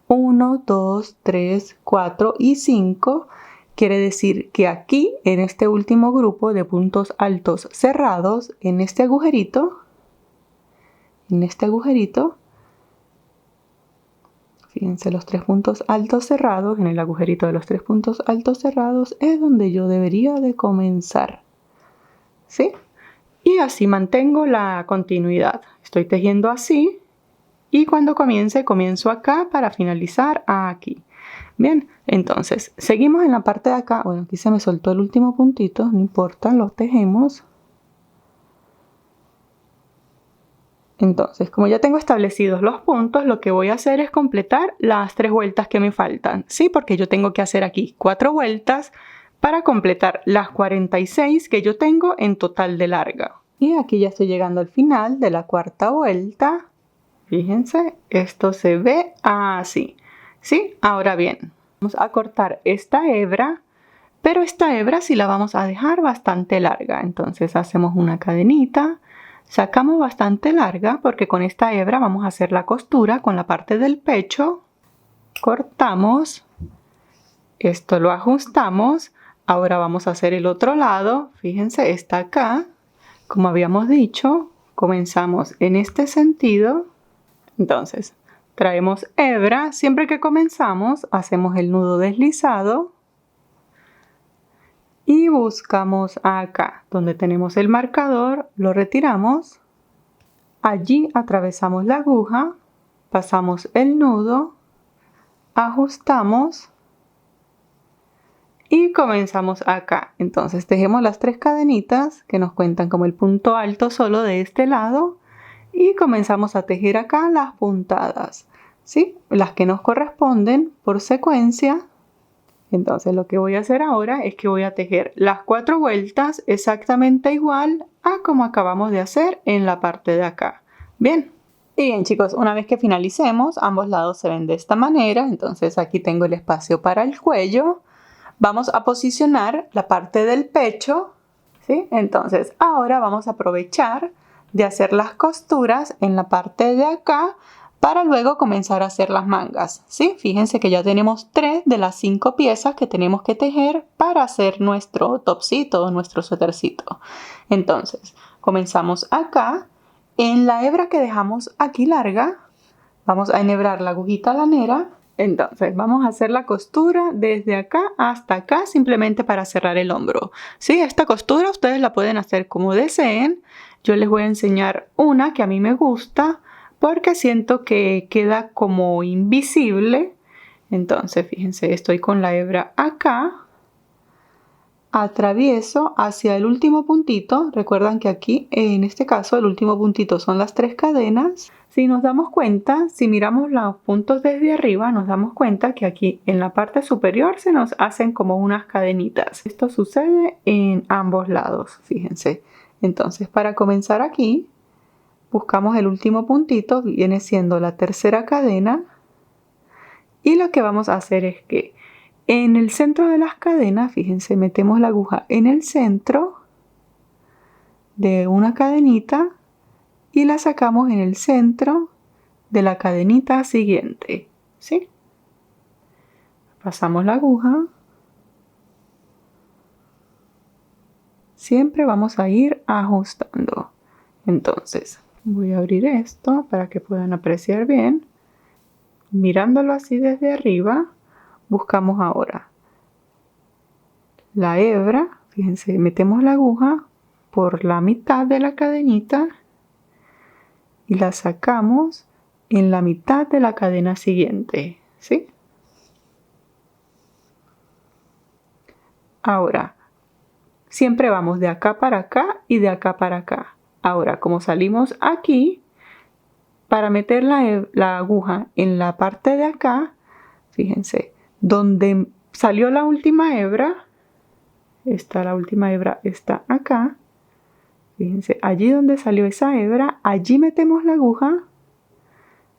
1, 2, 3, 4 y 5. Quiere decir que aquí, en este último grupo de puntos altos cerrados, en este agujerito, en este agujerito. Fíjense, los 3 puntos altos cerrados, en el agujerito de los 3 puntos altos cerrados es donde yo debería de comenzar, ¿sí? Y así mantengo la continuidad. Estoy tejiendo así y cuando comienzo acá para finalizar aquí. Bien, entonces seguimos en la parte de acá. Bueno, aquí se me soltó el último puntito, no importa, lo tejemos. Entonces, como ya tengo establecidos los puntos, lo que voy a hacer es completar las 3 vueltas que me faltan, ¿sí? Porque yo tengo que hacer aquí 4 vueltas para completar las 46 que yo tengo en total de larga. Y aquí ya estoy llegando al final de la 4ª vuelta. Fíjense, esto se ve así, ¿sí? Ahora bien, vamos a cortar esta hebra, pero esta hebra sí la vamos a dejar bastante larga. Entonces hacemos una cadenita. Sacamos bastante larga porque con esta hebra vamos a hacer la costura con la parte del pecho. Cortamos. Esto lo ajustamos. Ahora vamos a hacer el otro lado. Fíjense, está acá. Como habíamos dicho, comenzamos en este sentido. Entonces, traemos hebra. Siempre que comenzamos, hacemos el nudo deslizado. Y buscamos acá, donde tenemos el marcador, lo retiramos. Allí atravesamos la aguja, pasamos el nudo, ajustamos y comenzamos acá. Entonces tejemos las 3 cadenitas que nos cuentan como el punto alto solo de este lado y comenzamos a tejer acá las puntadas, ¿sí? Las que nos corresponden por secuencia. Entonces lo que voy a hacer ahora es que voy a tejer las 4 vueltas exactamente igual a como acabamos de hacer en la parte de acá. Bien. Y bien chicos, una vez que finalicemos, ambos lados se ven de esta manera. Entonces aquí tengo el espacio para el cuello. Vamos a posicionar la parte del pecho, ¿sí? Entonces ahora vamos a aprovechar de hacer las costuras en la parte de acá para luego comenzar a hacer las mangas, ¿sí? Fíjense que ya tenemos 3 de las 5 piezas que tenemos que tejer para hacer nuestro topcito o nuestro suétercito. Entonces, comenzamos acá. En la hebra que dejamos aquí larga, vamos a enhebrar la agujita lanera. Entonces, vamos a hacer la costura desde acá hasta acá, simplemente para cerrar el hombro. ¿Sí? Esta costura ustedes la pueden hacer como deseen. Yo les voy a enseñar una que a mí me gusta, porque siento que queda como invisible. Entonces, fíjense, estoy con la hebra acá. Atravieso hacia el último puntito. Recuerdan que aquí, en este caso, el último puntito son las 3 cadenas. Si nos damos cuenta, si miramos los puntos desde arriba, nos damos cuenta que aquí en la parte superior se nos hacen como unas cadenitas. Esto sucede en ambos lados, fíjense. Entonces, para comenzar aquí, buscamos el último puntito, viene siendo la 3ª cadena. Y lo que vamos a hacer es que en el centro de las cadenas, fíjense, metemos la aguja en el centro de una cadenita y la sacamos en el centro de la cadenita siguiente, ¿sí? Pasamos la aguja. Siempre vamos a ir ajustando. Entonces, voy a abrir esto para que puedan apreciar bien. Mirándolo así desde arriba, buscamos ahora la hebra. Fíjense, metemos la aguja por la mitad de la cadenita y la sacamos en la mitad de la cadena siguiente, ¿sí? Ahora, siempre vamos de acá para acá y de acá para acá. Ahora, como salimos aquí, para meter la aguja en la parte de acá, fíjense, donde salió la última hebra, la última hebra está acá. Fíjense, allí donde salió esa hebra, allí metemos la aguja,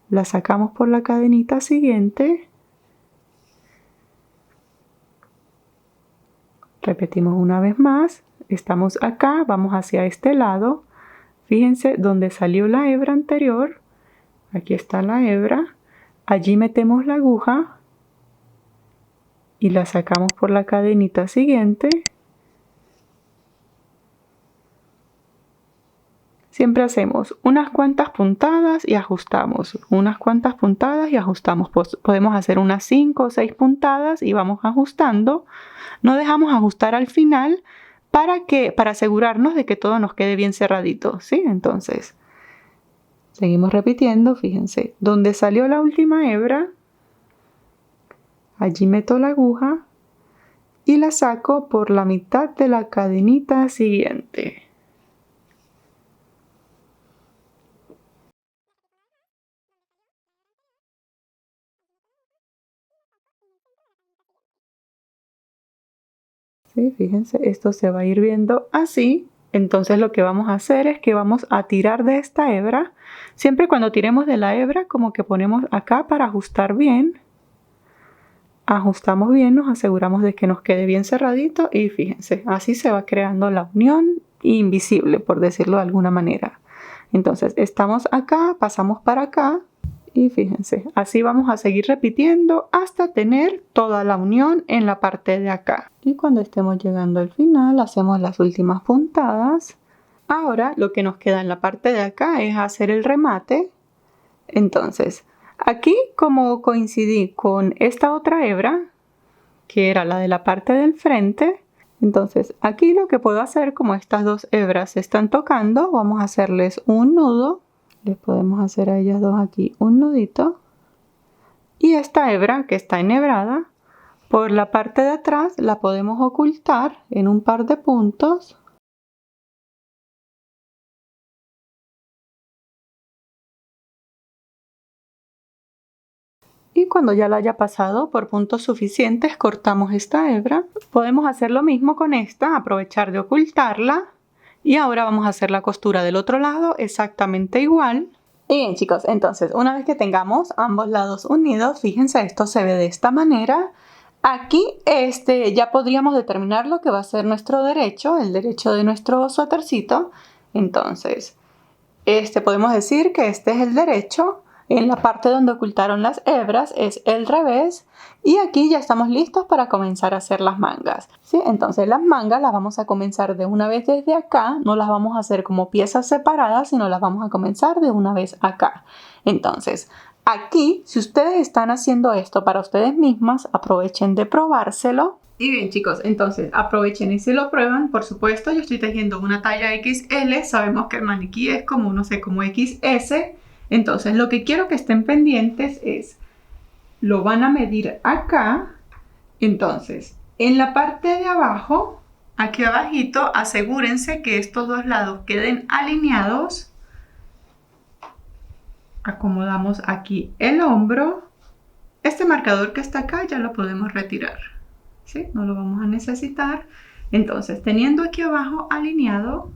la sacamos por la cadenita siguiente, repetimos una vez más, estamos acá, vamos hacia este lado, fíjense donde salió la hebra anterior, aquí está la hebra, allí metemos la aguja y la sacamos por la cadenita siguiente. siempre hacemos unas cuantas puntadas y ajustamos, unas cuantas puntadas y ajustamos. Podemos hacer unas 5 o 6 puntadas y vamos ajustando. No dejamos ajustar al final para asegurarnos de que todo nos quede bien cerradito, ¿sí? Entonces, seguimos repitiendo, fíjense, donde salió la última hebra, allí meto la aguja y la saco por la mitad de la cadenita siguiente. ¿Sí? Fíjense, esto se va a ir viendo así. Entonces lo que vamos a hacer es que vamos a tirar de esta hebra. Siempre cuando tiremos de la hebra, como que ponemos acá para ajustar bien. Ajustamos bien, nos aseguramos de que nos quede bien cerradito y fíjense, así se va creando la unión invisible, por decirlo de alguna manera. Entonces estamos acá, pasamos para acá y fíjense, así vamos a seguir repitiendo hasta tener toda la unión en la parte de acá. Y cuando estemos llegando al final hacemos las últimas puntadas. Ahora lo que nos queda en la parte de acá es hacer el remate. Entonces, aquí, como coincidí con esta otra hebra, que era la de la parte del frente, entonces aquí lo que puedo hacer, como estas dos hebras se están tocando, vamos a hacerles un nudo. Les podemos hacer a ellas dos aquí un nudito. Y esta hebra, que está enhebrada, por la parte de atrás la podemos ocultar en un par de puntos. Y cuando ya la haya pasado por puntos suficientes, cortamos esta hebra. Podemos hacer lo mismo con esta, aprovechar de ocultarla. Y ahora vamos a hacer la costura del otro lado exactamente igual. Y bien, chicos, entonces una vez que tengamos ambos lados unidos, fíjense, esto se ve de esta manera. Aquí ya podríamos determinar lo que va a ser nuestro derecho, el derecho de nuestro suétercito. Entonces, podemos decir que este es el derecho. En la parte donde ocultaron las hebras es el revés y aquí ya estamos listos para comenzar a hacer las mangas, ¿sí? Entonces las mangas las vamos a comenzar de una vez desde acá, no las vamos a hacer como piezas separadas, sino las vamos a comenzar de una vez acá. Entonces aquí, si ustedes están haciendo esto para ustedes mismas, aprovechen de probárselo. Y bien, chicos, entonces aprovechen y si lo prueban. Por supuesto, yo estoy tejiendo una talla XL, sabemos que el maniquí es como, no sé, como XS. Entonces lo que quiero que estén pendientes es, lo van a medir acá. Entonces en la parte de abajo, aquí abajito, asegúrense que estos dos lados queden alineados. Acomodamos aquí el hombro. Este marcador que está acá ya lo podemos retirar, ¿sí? No lo vamos a necesitar. Entonces, teniendo aquí abajo alineado,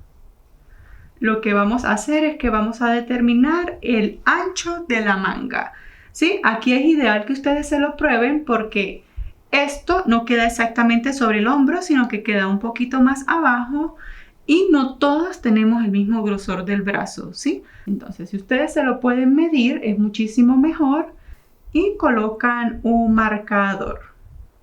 lo que vamos a hacer es que vamos a determinar el ancho de la manga, ¿sí? Aquí es ideal que ustedes se lo prueben porque esto no queda exactamente sobre el hombro, sino que queda un poquito más abajo y no todas tenemos el mismo grosor del brazo, ¿sí? Entonces, si ustedes se lo pueden medir, es muchísimo mejor y colocan un marcador.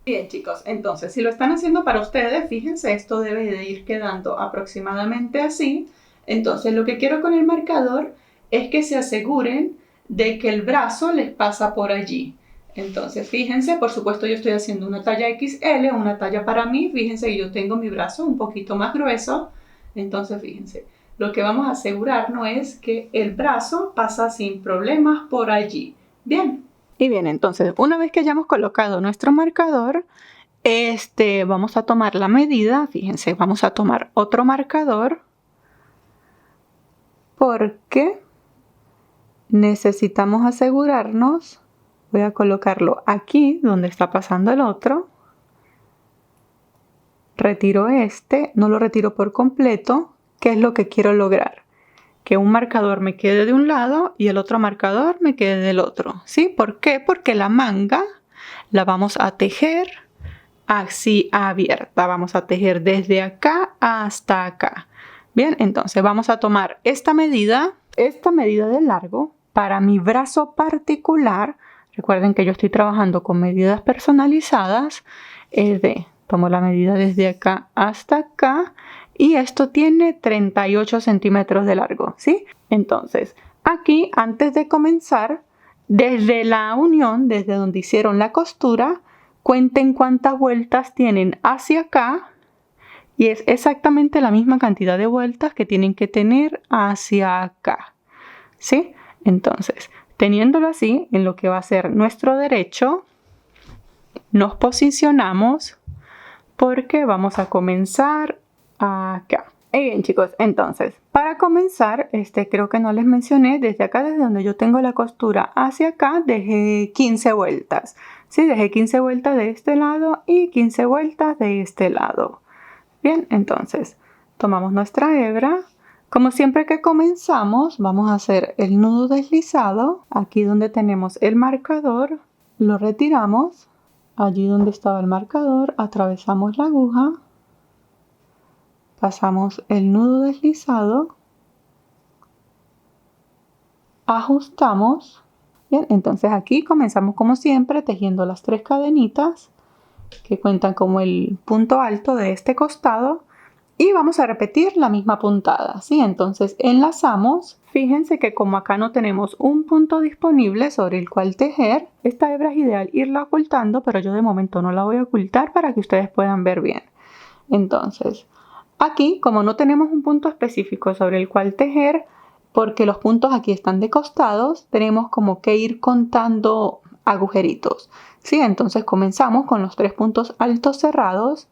Bien, chicos, entonces, si lo están haciendo para ustedes, fíjense, esto debe de ir quedando aproximadamente así. Entonces lo que quiero con el marcador es que se aseguren de que el brazo les pasa por allí. Entonces fíjense, por supuesto yo estoy haciendo una talla XL, una talla para mí. Fíjense que yo tengo mi brazo un poquito más grueso. Entonces fíjense, lo que vamos a asegurarnos es que el brazo pasa sin problemas por allí. Bien. Y bien, entonces una vez que hayamos colocado nuestro marcador, vamos a tomar la medida. Fíjense, vamos a tomar otro marcador, porque necesitamos asegurarnos. Voy a colocarlo aquí donde está pasando el otro. Retiro no lo retiro por completo. ¿Qué es lo que quiero lograr? Que un marcador me quede de un lado y el otro marcador me quede del otro, ¿sí? ¿Por qué? Porque la manga la vamos a tejer así abierta. Vamos a tejer desde acá hasta acá. Bien, entonces vamos a tomar esta medida de largo para mi brazo particular. Recuerden que yo estoy trabajando con medidas personalizadas. Tomo la medida desde acá hasta acá y esto tiene 38 centímetros de largo, ¿sí? Entonces, aquí antes de comenzar, desde la unión, desde donde hicieron la costura, cuenten cuántas vueltas tienen hacia acá y es exactamente la misma cantidad de vueltas que tienen que tener hacia acá, ¿sí? Entonces, teniéndolo así, en lo que va a ser nuestro derecho, nos posicionamos porque vamos a comenzar acá. Y bien, chicos, entonces, para comenzar, creo que no les mencioné, desde acá, desde donde yo tengo la costura hacia acá, dejé 15 vueltas. Sí, dejé 15 vueltas de este lado y 15 vueltas de este lado. Bien, entonces, tomamos nuestra hebra. Como siempre que comenzamos, vamos a hacer el nudo deslizado. Aquí donde tenemos el marcador, lo retiramos. Allí donde estaba el marcador, atravesamos la aguja. Pasamos el nudo deslizado, ajustamos. Bien, entonces aquí comenzamos como siempre tejiendo las 3 cadenitas que cuentan como el punto alto de este costado y vamos a repetir la misma puntada, ¿sí? Entonces enlazamos. Fíjense que como acá no tenemos un punto disponible sobre el cual tejer, esta hebra es ideal irla ocultando, pero yo de momento no la voy a ocultar para que ustedes puedan ver bien. Entonces, aquí, como no tenemos un punto específico sobre el cual tejer, porque los puntos aquí están de costados, tenemos como que ir contando agujeritos, ¿sí? Entonces comenzamos con los 3 puntos altos cerrados.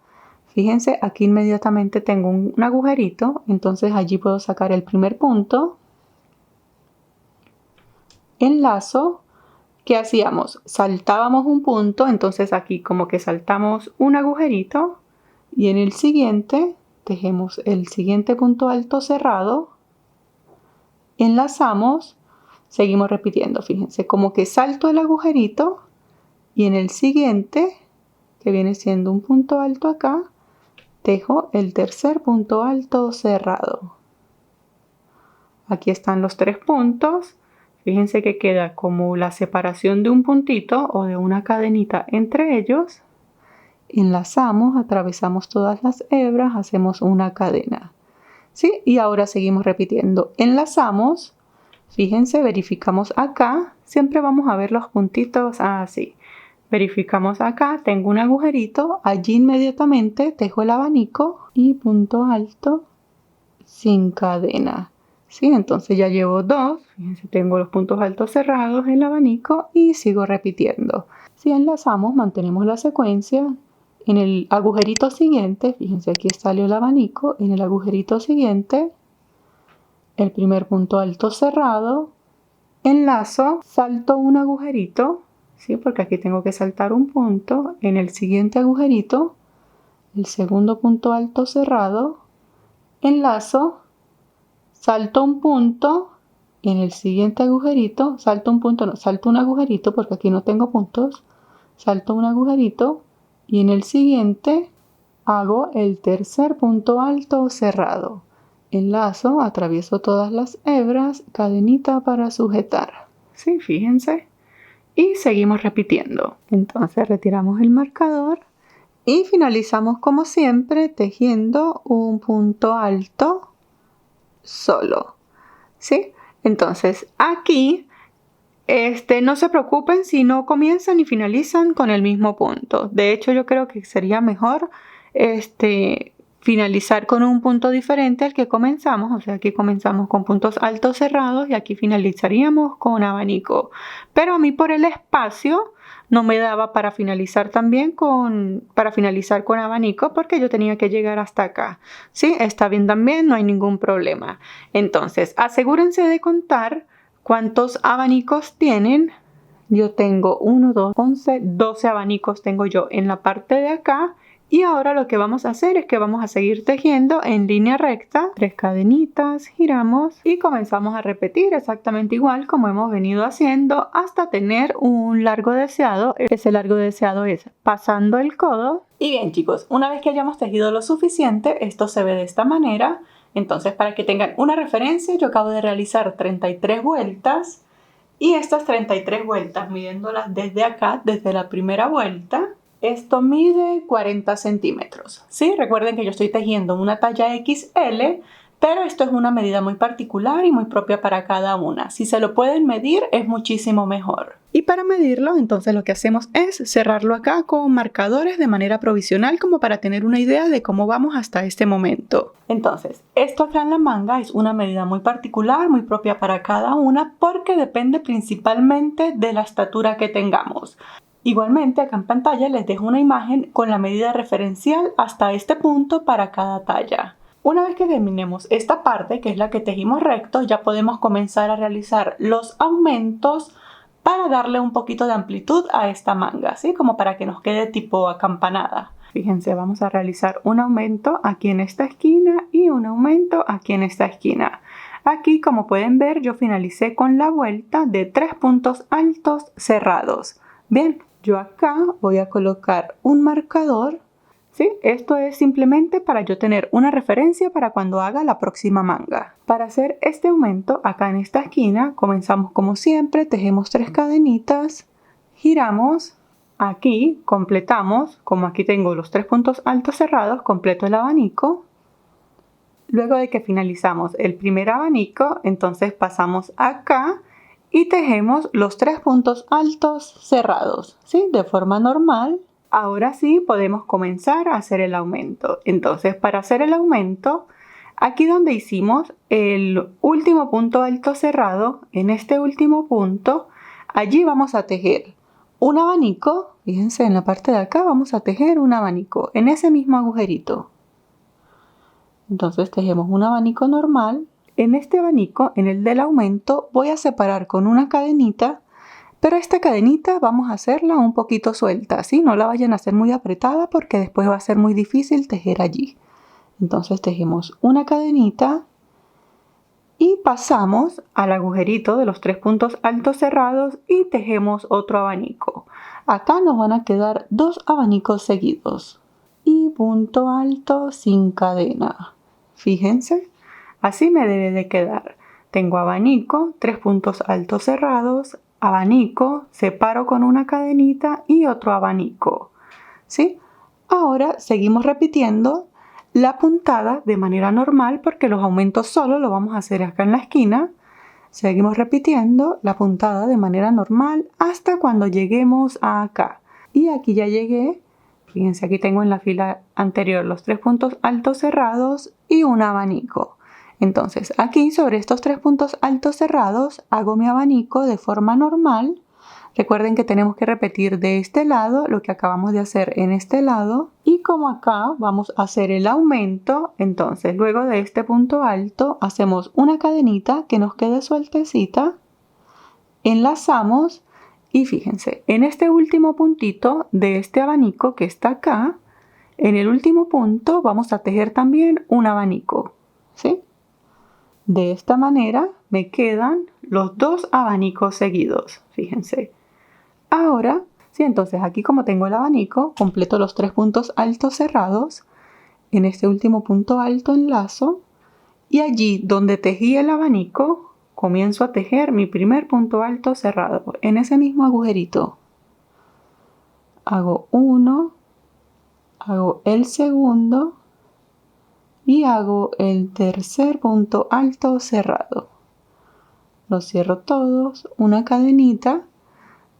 Fíjense, aquí inmediatamente tengo un agujerito, entonces allí puedo sacar el primer punto. Enlazo. ¿Qué hacíamos? Saltábamos un punto, entonces aquí como que saltamos un agujerito y en el siguiente tejemos el siguiente punto alto cerrado, enlazamos, seguimos repitiendo, fíjense, como que salto el agujerito y en el siguiente, que viene siendo un punto alto acá, tejo el tercer punto alto cerrado. Aquí están los 3 puntos, fíjense que queda como la separación de un puntito o de una cadenita entre ellos. Enlazamos, atravesamos todas las hebras, hacemos una cadena, ¿sí? Y ahora seguimos repitiendo. Enlazamos, fíjense, verificamos acá, siempre vamos a ver los puntitos así. Verificamos acá, tengo un agujerito, allí inmediatamente tejo el abanico y punto alto sin cadena, ¿sí? Entonces ya llevo 2, fíjense, tengo los puntos altos cerrados, el abanico y sigo repitiendo. Si enlazamos, mantenemos la secuencia. En el agujerito siguiente, fíjense, aquí salió el abanico, en el agujerito siguiente, el primer punto alto cerrado, enlazo, salto un agujerito, ¿sí? Porque aquí tengo que saltar un punto, en el siguiente agujerito, el segundo punto alto cerrado, enlazo, salto un punto, en el siguiente agujerito, salto un punto, no, salto un agujerito porque aquí no tengo puntos, salto un agujerito, y en el siguiente hago el tercer punto alto cerrado. Enlazo, atravieso todas las hebras, cadenita para sujetar. ¿Sí? Fíjense. Y seguimos repitiendo. Entonces retiramos el marcador y finalizamos como siempre tejiendo un punto alto solo. ¿Sí? Entonces aquí no se preocupen si no comienzan y finalizan con el mismo punto. De hecho, yo creo que sería mejor finalizar con un punto diferente al que comenzamos. O sea, aquí comenzamos con puntos altos cerrados y aquí finalizaríamos con abanico. Pero a mí por el espacio no me daba para finalizar con abanico porque yo tenía que llegar hasta acá. Sí, está bien también, no hay ningún problema. Entonces, asegúrense de contar ¿cuántos abanicos tienen? Yo tengo 1, 2, 11, 12 abanicos tengo yo en la parte de acá. Y ahora lo que vamos a hacer es que vamos a seguir tejiendo en línea recta. 3 cadenitas, giramos y comenzamos a repetir exactamente igual como hemos venido haciendo hasta tener un largo deseado. Ese largo deseado es pasando el codo. Y bien, chicos, una vez que hayamos tejido lo suficiente, esto se ve de esta manera. Entonces, para que tengan una referencia, yo acabo de realizar 33 vueltas y estas 33 vueltas, midiéndolas desde acá, desde la primera vuelta, Esto mide 40 centímetros. ¿Sí? Recuerden que yo estoy tejiendo una talla XL, pero esto es una medida muy particular y muy propia para cada una. Si se lo pueden medir, es muchísimo mejor. Y para medirlo, entonces lo que hacemos es cerrarlo acá con marcadores de manera provisional como para tener una idea de cómo vamos hasta este momento. Entonces, esto acá en la manga es una medida muy particular, muy propia para cada una, porque depende principalmente de la estatura que tengamos. Igualmente, acá en pantalla les dejo una imagen con la medida referencial hasta este punto para cada talla. Una vez que terminemos esta parte, que es la que tejimos recto, ya podemos comenzar a realizar los aumentos para darle un poquito de amplitud a esta manga, ¿sí? Como para que nos quede tipo acampanada. Fíjense, vamos a realizar un aumento aquí en esta esquina y un aumento aquí en esta esquina. Aquí, como pueden ver, yo finalicé con la vuelta de 3 puntos altos cerrados. Bien, yo acá voy a colocar un marcador. ¿Sí? Esto es simplemente para yo tener una referencia para cuando haga la próxima manga. Para hacer este aumento, acá en esta esquina, comenzamos como siempre, tejemos 3 cadenitas, giramos, aquí completamos, como aquí tengo los 3 puntos altos cerrados, completo el abanico. Luego de que finalizamos el primer abanico, entonces pasamos acá y tejemos los 3 puntos altos cerrados, ¿sí? De forma normal. Ahora sí podemos comenzar a hacer el aumento. Entonces, para hacer el aumento, aquí donde hicimos el último punto alto cerrado, en este último punto, allí vamos a tejer un abanico. Fíjense, en la parte de acá vamos a tejer un abanico en ese mismo agujerito. Entonces tejemos un abanico normal. En este abanico, en el del aumento, voy a separar con una cadenita. Pero esta cadenita vamos a hacerla un poquito suelta, ¿sí? No la vayan a hacer muy apretada porque después va a ser muy difícil tejer allí. Entonces tejemos una cadenita y pasamos al agujerito de los 3 puntos altos cerrados y tejemos otro abanico. Acá nos van a quedar 2 abanicos seguidos. Y punto alto sin cadena. Fíjense, así me debe de quedar. Tengo abanico, 3 puntos altos cerrados, abanico, separo con una cadenita y otro abanico, ¿sí? Ahora seguimos repitiendo la puntada de manera normal porque los aumentos solo lo vamos a hacer acá en la esquina. Seguimos repitiendo la puntada de manera normal hasta cuando lleguemos a acá. Y aquí ya llegué. Fíjense, aquí tengo en la fila anterior los 3 puntos altos cerrados y un abanico. Entonces, aquí sobre estos 3 puntos altos cerrados hago mi abanico de forma normal. Recuerden que tenemos que repetir de este lado lo que acabamos de hacer en este lado. Y como acá vamos a hacer el aumento, entonces luego de este punto alto hacemos una cadenita que nos quede sueltecita. Enlazamos y fíjense, en este último puntito de este abanico que está acá, en el último punto vamos a tejer también un abanico, ¿sí? De esta manera me quedan los 2 abanicos seguidos, fíjense. Ahora, sí, entonces aquí como tengo el abanico, completo los 3 puntos altos cerrados, en este último punto alto enlazo, y allí donde tejí el abanico, comienzo a tejer mi primer punto alto cerrado, en ese mismo agujerito. Hago uno, hago el segundo, y hago el tercer punto alto cerrado. Los cierro todos, una cadenita,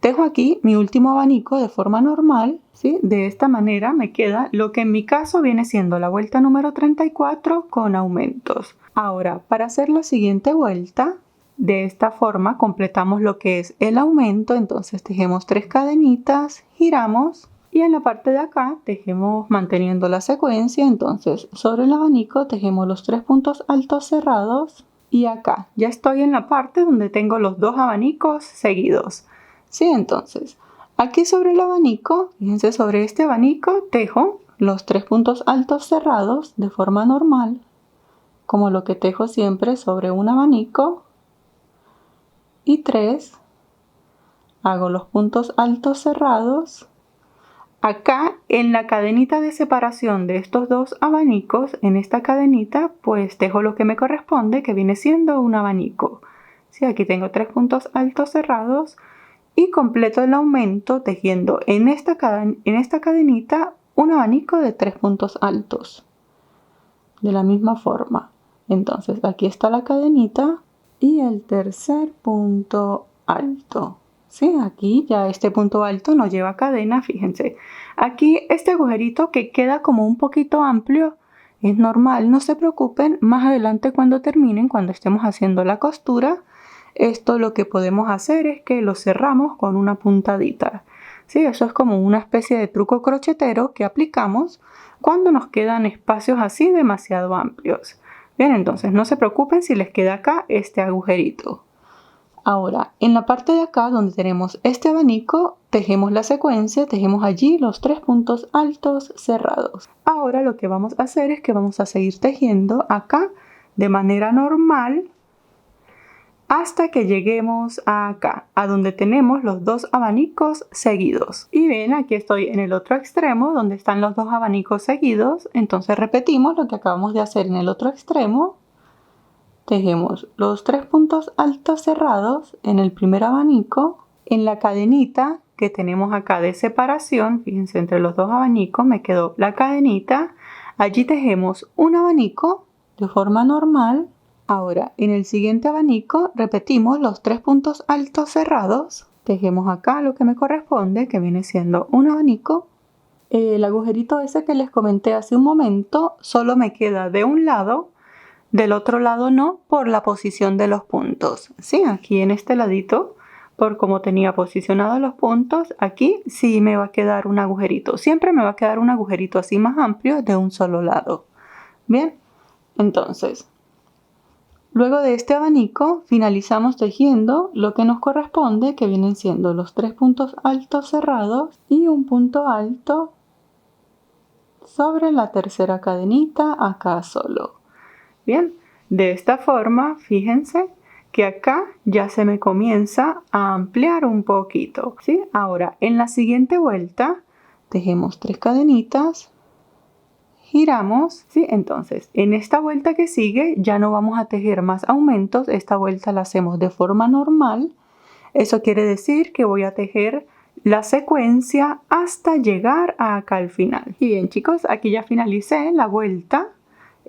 tejo aquí mi último abanico de forma normal, ¿sí? De esta manera me queda lo que en mi caso viene siendo la vuelta número 34 con aumentos. Ahora, para hacer la siguiente vuelta, de esta forma completamos lo que es el aumento, entonces tejemos 3 cadenitas, giramos. Y en la parte de acá tejemos manteniendo la secuencia, entonces sobre el abanico tejemos los 3 puntos altos cerrados y acá ya estoy en la parte donde tengo los 2 abanicos seguidos. Sí, entonces aquí sobre el abanico, fíjense, sobre este abanico tejo los 3 puntos altos cerrados de forma normal, como lo que tejo siempre sobre un abanico y 3, hago los puntos altos cerrados. Acá en la cadenita de separación de estos 2 abanicos, en esta cadenita, pues tejo lo que me corresponde, que viene siendo un abanico. Sí, aquí tengo 3 puntos altos cerrados y completo el aumento tejiendo en esta cadenita un abanico de 3 puntos altos de la misma forma. Entonces aquí está la cadenita y el tercer punto alto. Sí, aquí ya este punto alto no lleva cadena, fíjense. Aquí este agujerito que queda como un poquito amplio es normal, no se preocupen. Más adelante cuando terminen, cuando estemos haciendo la costura, esto lo que podemos hacer es que lo cerramos con una puntadita. Sí, eso es como una especie de truco crochetero que aplicamos cuando nos quedan espacios así demasiado amplios. Bien, entonces no se preocupen si les queda acá este agujerito. Ahora, en la parte de acá donde tenemos este abanico, tejemos la secuencia, tejemos allí los 3 puntos altos cerrados. Ahora lo que vamos a hacer es que vamos a seguir tejiendo acá de manera normal hasta que lleguemos acá, a donde tenemos los 2 abanicos seguidos. Y ven, aquí estoy en el otro extremo donde están los 2 abanicos seguidos. Entonces repetimos lo que acabamos de hacer en el otro extremo. Tejemos los 3 puntos altos cerrados en el primer abanico. En la cadenita que tenemos acá de separación, fíjense, entre los 2 abanicos me quedó la cadenita. Allí tejemos un abanico de forma normal. Ahora, en el siguiente abanico repetimos los 3 puntos altos cerrados. Tejemos acá lo que me corresponde, que viene siendo un abanico. El agujerito ese que les comenté hace un momento solo me queda de un lado. Del otro lado no, por la posición de los puntos. Sí, aquí en este ladito, por como tenía posicionados los puntos, aquí sí me va a quedar un agujerito. Siempre me va a quedar un agujerito así más amplio de un solo lado. Bien, entonces, luego de este abanico finalizamos tejiendo lo que nos corresponde, que vienen siendo los 3 puntos altos cerrados y un punto alto sobre la tercera cadenita acá solo. Bien, de esta forma, fíjense que acá ya se me comienza a ampliar un poquito, ¿sí? Ahora, en la siguiente vuelta, tejemos 3 cadenitas, giramos, ¿sí? Entonces, en esta vuelta que sigue, ya no vamos a tejer más aumentos. Esta vuelta la hacemos de forma normal. Eso quiere decir que voy a tejer la secuencia hasta llegar acá al final. Y bien, chicos, aquí ya finalicé la vuelta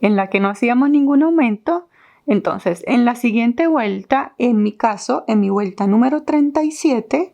en la que no hacíamos ningún aumento. Entonces, en la siguiente vuelta, en mi caso, en mi vuelta número 37,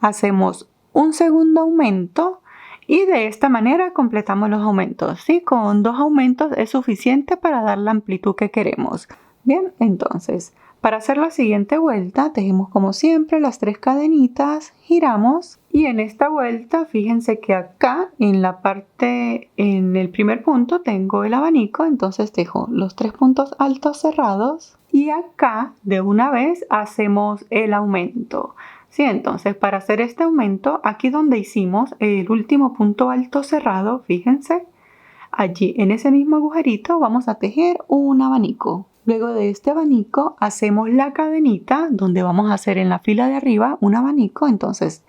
hacemos un segundo aumento y de esta manera completamos los aumentos. ¿Sí? Con 2 aumentos es suficiente para dar la amplitud que queremos. Bien, entonces, para hacer la siguiente vuelta, tejemos como siempre las 3 cadenitas, giramos y en esta vuelta, fíjense que acá en la parte, en el primer punto tengo el abanico, entonces tejo los 3 puntos altos cerrados y acá de una vez hacemos el aumento. Sí, entonces para hacer este aumento, aquí donde hicimos el último punto alto cerrado, fíjense, allí en ese mismo agujerito vamos a tejer un abanico. Luego de este abanico hacemos la cadenita donde vamos a hacer en la fila de arriba un abanico. Entonces,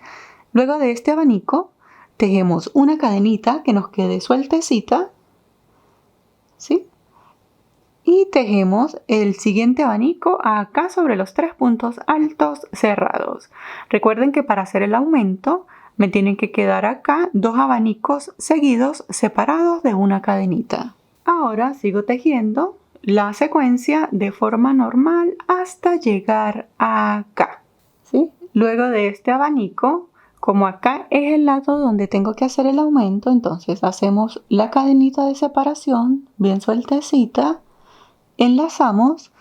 luego de este abanico tejemos una cadenita que nos quede sueltecita, ¿sí? Y tejemos el siguiente abanico acá sobre los 3 puntos altos cerrados. Recuerden que para hacer el aumento me tienen que quedar acá 2 abanicos seguidos separados de una cadenita. Ahora sigo tejiendo la secuencia de forma normal hasta llegar acá, ¿sí? Luego de este abanico, como acá es el lado donde tengo que hacer el aumento, entonces hacemos la cadenita de separación bien sueltecita, enlazamos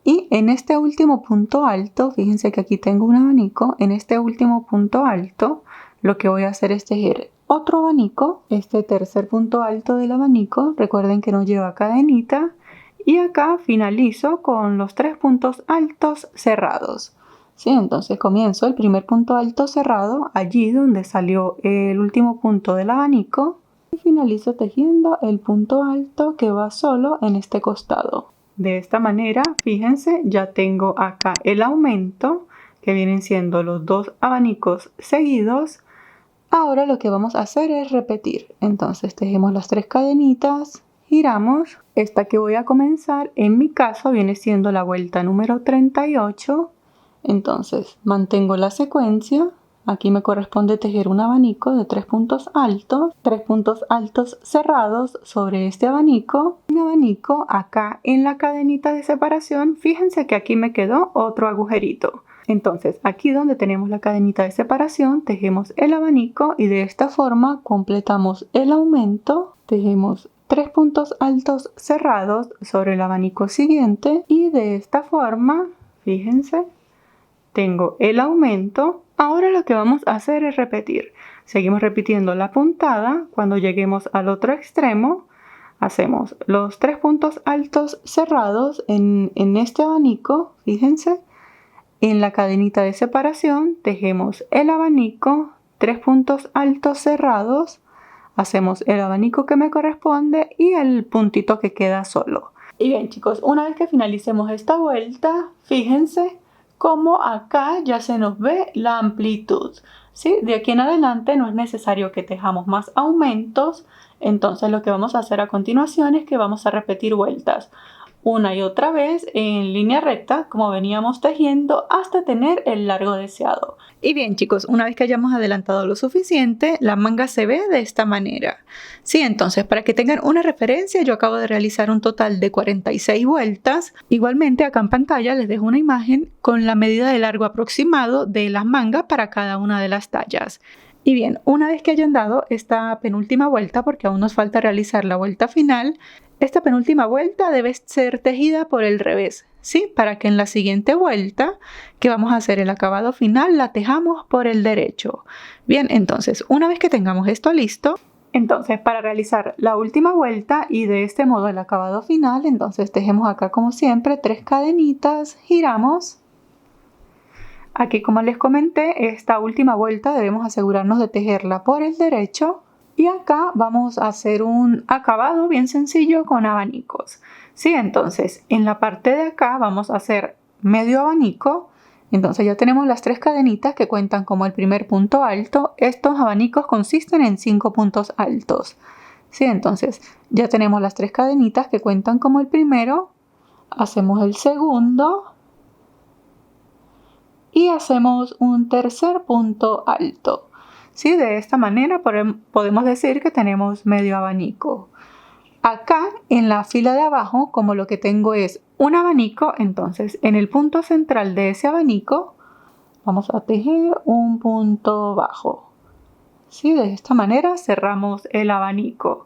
y en este último punto alto, fíjense que aquí tengo un abanico, en este último punto alto lo que voy a hacer es tejer otro abanico, este tercer punto alto del abanico, recuerden que no lleva cadenita. Y acá finalizo con los 3 puntos altos cerrados. ¿Sí? Entonces comienzo el primer punto alto cerrado allí donde salió el último punto del abanico y finalizo tejiendo el punto alto que va solo en este costado. De esta manera, fíjense, ya tengo acá el aumento que vienen siendo los 2 abanicos seguidos. Ahora lo que vamos a hacer es repetir. Entonces tejemos las 3 cadenitas. Giramos, esta que voy a comenzar en mi caso viene siendo la vuelta número 38, Entonces mantengo la secuencia. Aquí me corresponde tejer un abanico de 3 puntos altos cerrados sobre este abanico. Un abanico acá en la cadenita de separación. Fíjense que aquí me quedó otro agujerito. Entonces aquí donde tenemos la cadenita de separación tejemos el abanico y de esta forma completamos el aumento. Tejemos 3 puntos altos cerrados sobre el abanico siguiente y de esta forma, fíjense, tengo el aumento. Ahora lo que vamos a hacer es repetir. Seguimos repitiendo la puntada. Cuando lleguemos al otro extremo, hacemos los 3 puntos altos cerrados en este abanico. Fíjense, en la cadenita de separación tejemos el abanico, 3 puntos altos cerrados, hacemos el abanico que me corresponde y el puntito que queda solo. Y bien chicos, una vez que finalicemos esta vuelta, fíjense como acá ya se nos ve la amplitud, ¿sí? De aquí en adelante no es necesario que tejamos más aumentos. Entonces lo que vamos a hacer a continuación es que vamos a repetir vueltas una y otra vez en línea recta como veníamos tejiendo hasta tener el largo deseado. Y bien chicos, una vez que hayamos adelantado lo suficiente, la manga se ve de esta manera. Sí, entonces para que tengan una referencia, yo acabo de realizar un total de 46 vueltas. Igualmente acá en pantalla les dejo una imagen con la medida de largo aproximado de las mangas para cada una de las tallas. Y bien, una vez que hayan dado esta penúltima vuelta, porque aún nos falta realizar la vuelta final, esta penúltima vuelta debe ser tejida por el revés, ¿sí? Para que en la siguiente vuelta, que vamos a hacer el acabado final, la tejamos por el derecho. Bien, entonces, una vez que tengamos esto listo, entonces para realizar la última vuelta y de este modo el acabado final, entonces tejemos acá como siempre 3 cadenitas, giramos. Aquí, como les comenté, esta última vuelta debemos asegurarnos de tejerla por el derecho. Y acá vamos a hacer un acabado bien sencillo con abanicos. Sí, entonces en la parte de acá vamos a hacer medio abanico. Entonces ya tenemos las 3 cadenitas que cuentan como el primer punto alto. Estos abanicos consisten en 5 puntos altos. Sí, entonces ya tenemos las 3 cadenitas que cuentan como el primero. Hacemos el segundo. Y hacemos un tercer punto alto. ¿Sí? De esta manera podemos decir que tenemos medio abanico. Acá en la fila de abajo, como lo que tengo es un abanico, entonces en el punto central de ese abanico vamos a tejer un punto bajo. ¿Sí? De esta manera cerramos el abanico.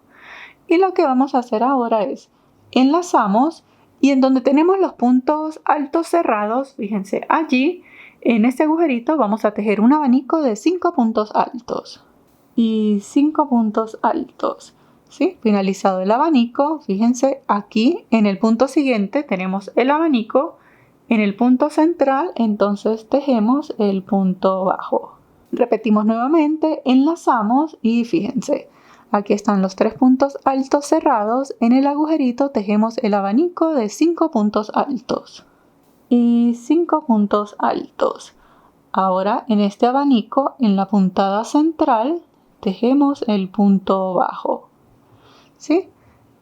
Y lo que vamos a hacer ahora es enlazamos y en donde tenemos los puntos altos cerrados, fíjense allí, en este agujerito vamos a tejer un abanico de 5 puntos altos y 5 puntos altos. ¿Sí? Finalizado el abanico, fíjense aquí en el punto siguiente tenemos el abanico, en el punto central entonces tejemos el punto bajo. Repetimos nuevamente, enlazamos y fíjense, aquí están los 3 puntos altos cerrados, en el agujerito tejemos el abanico de 5 puntos altos. Y 5 puntos altos. Ahora en este abanico, en la puntada central, tejemos el punto bajo. ¿Sí?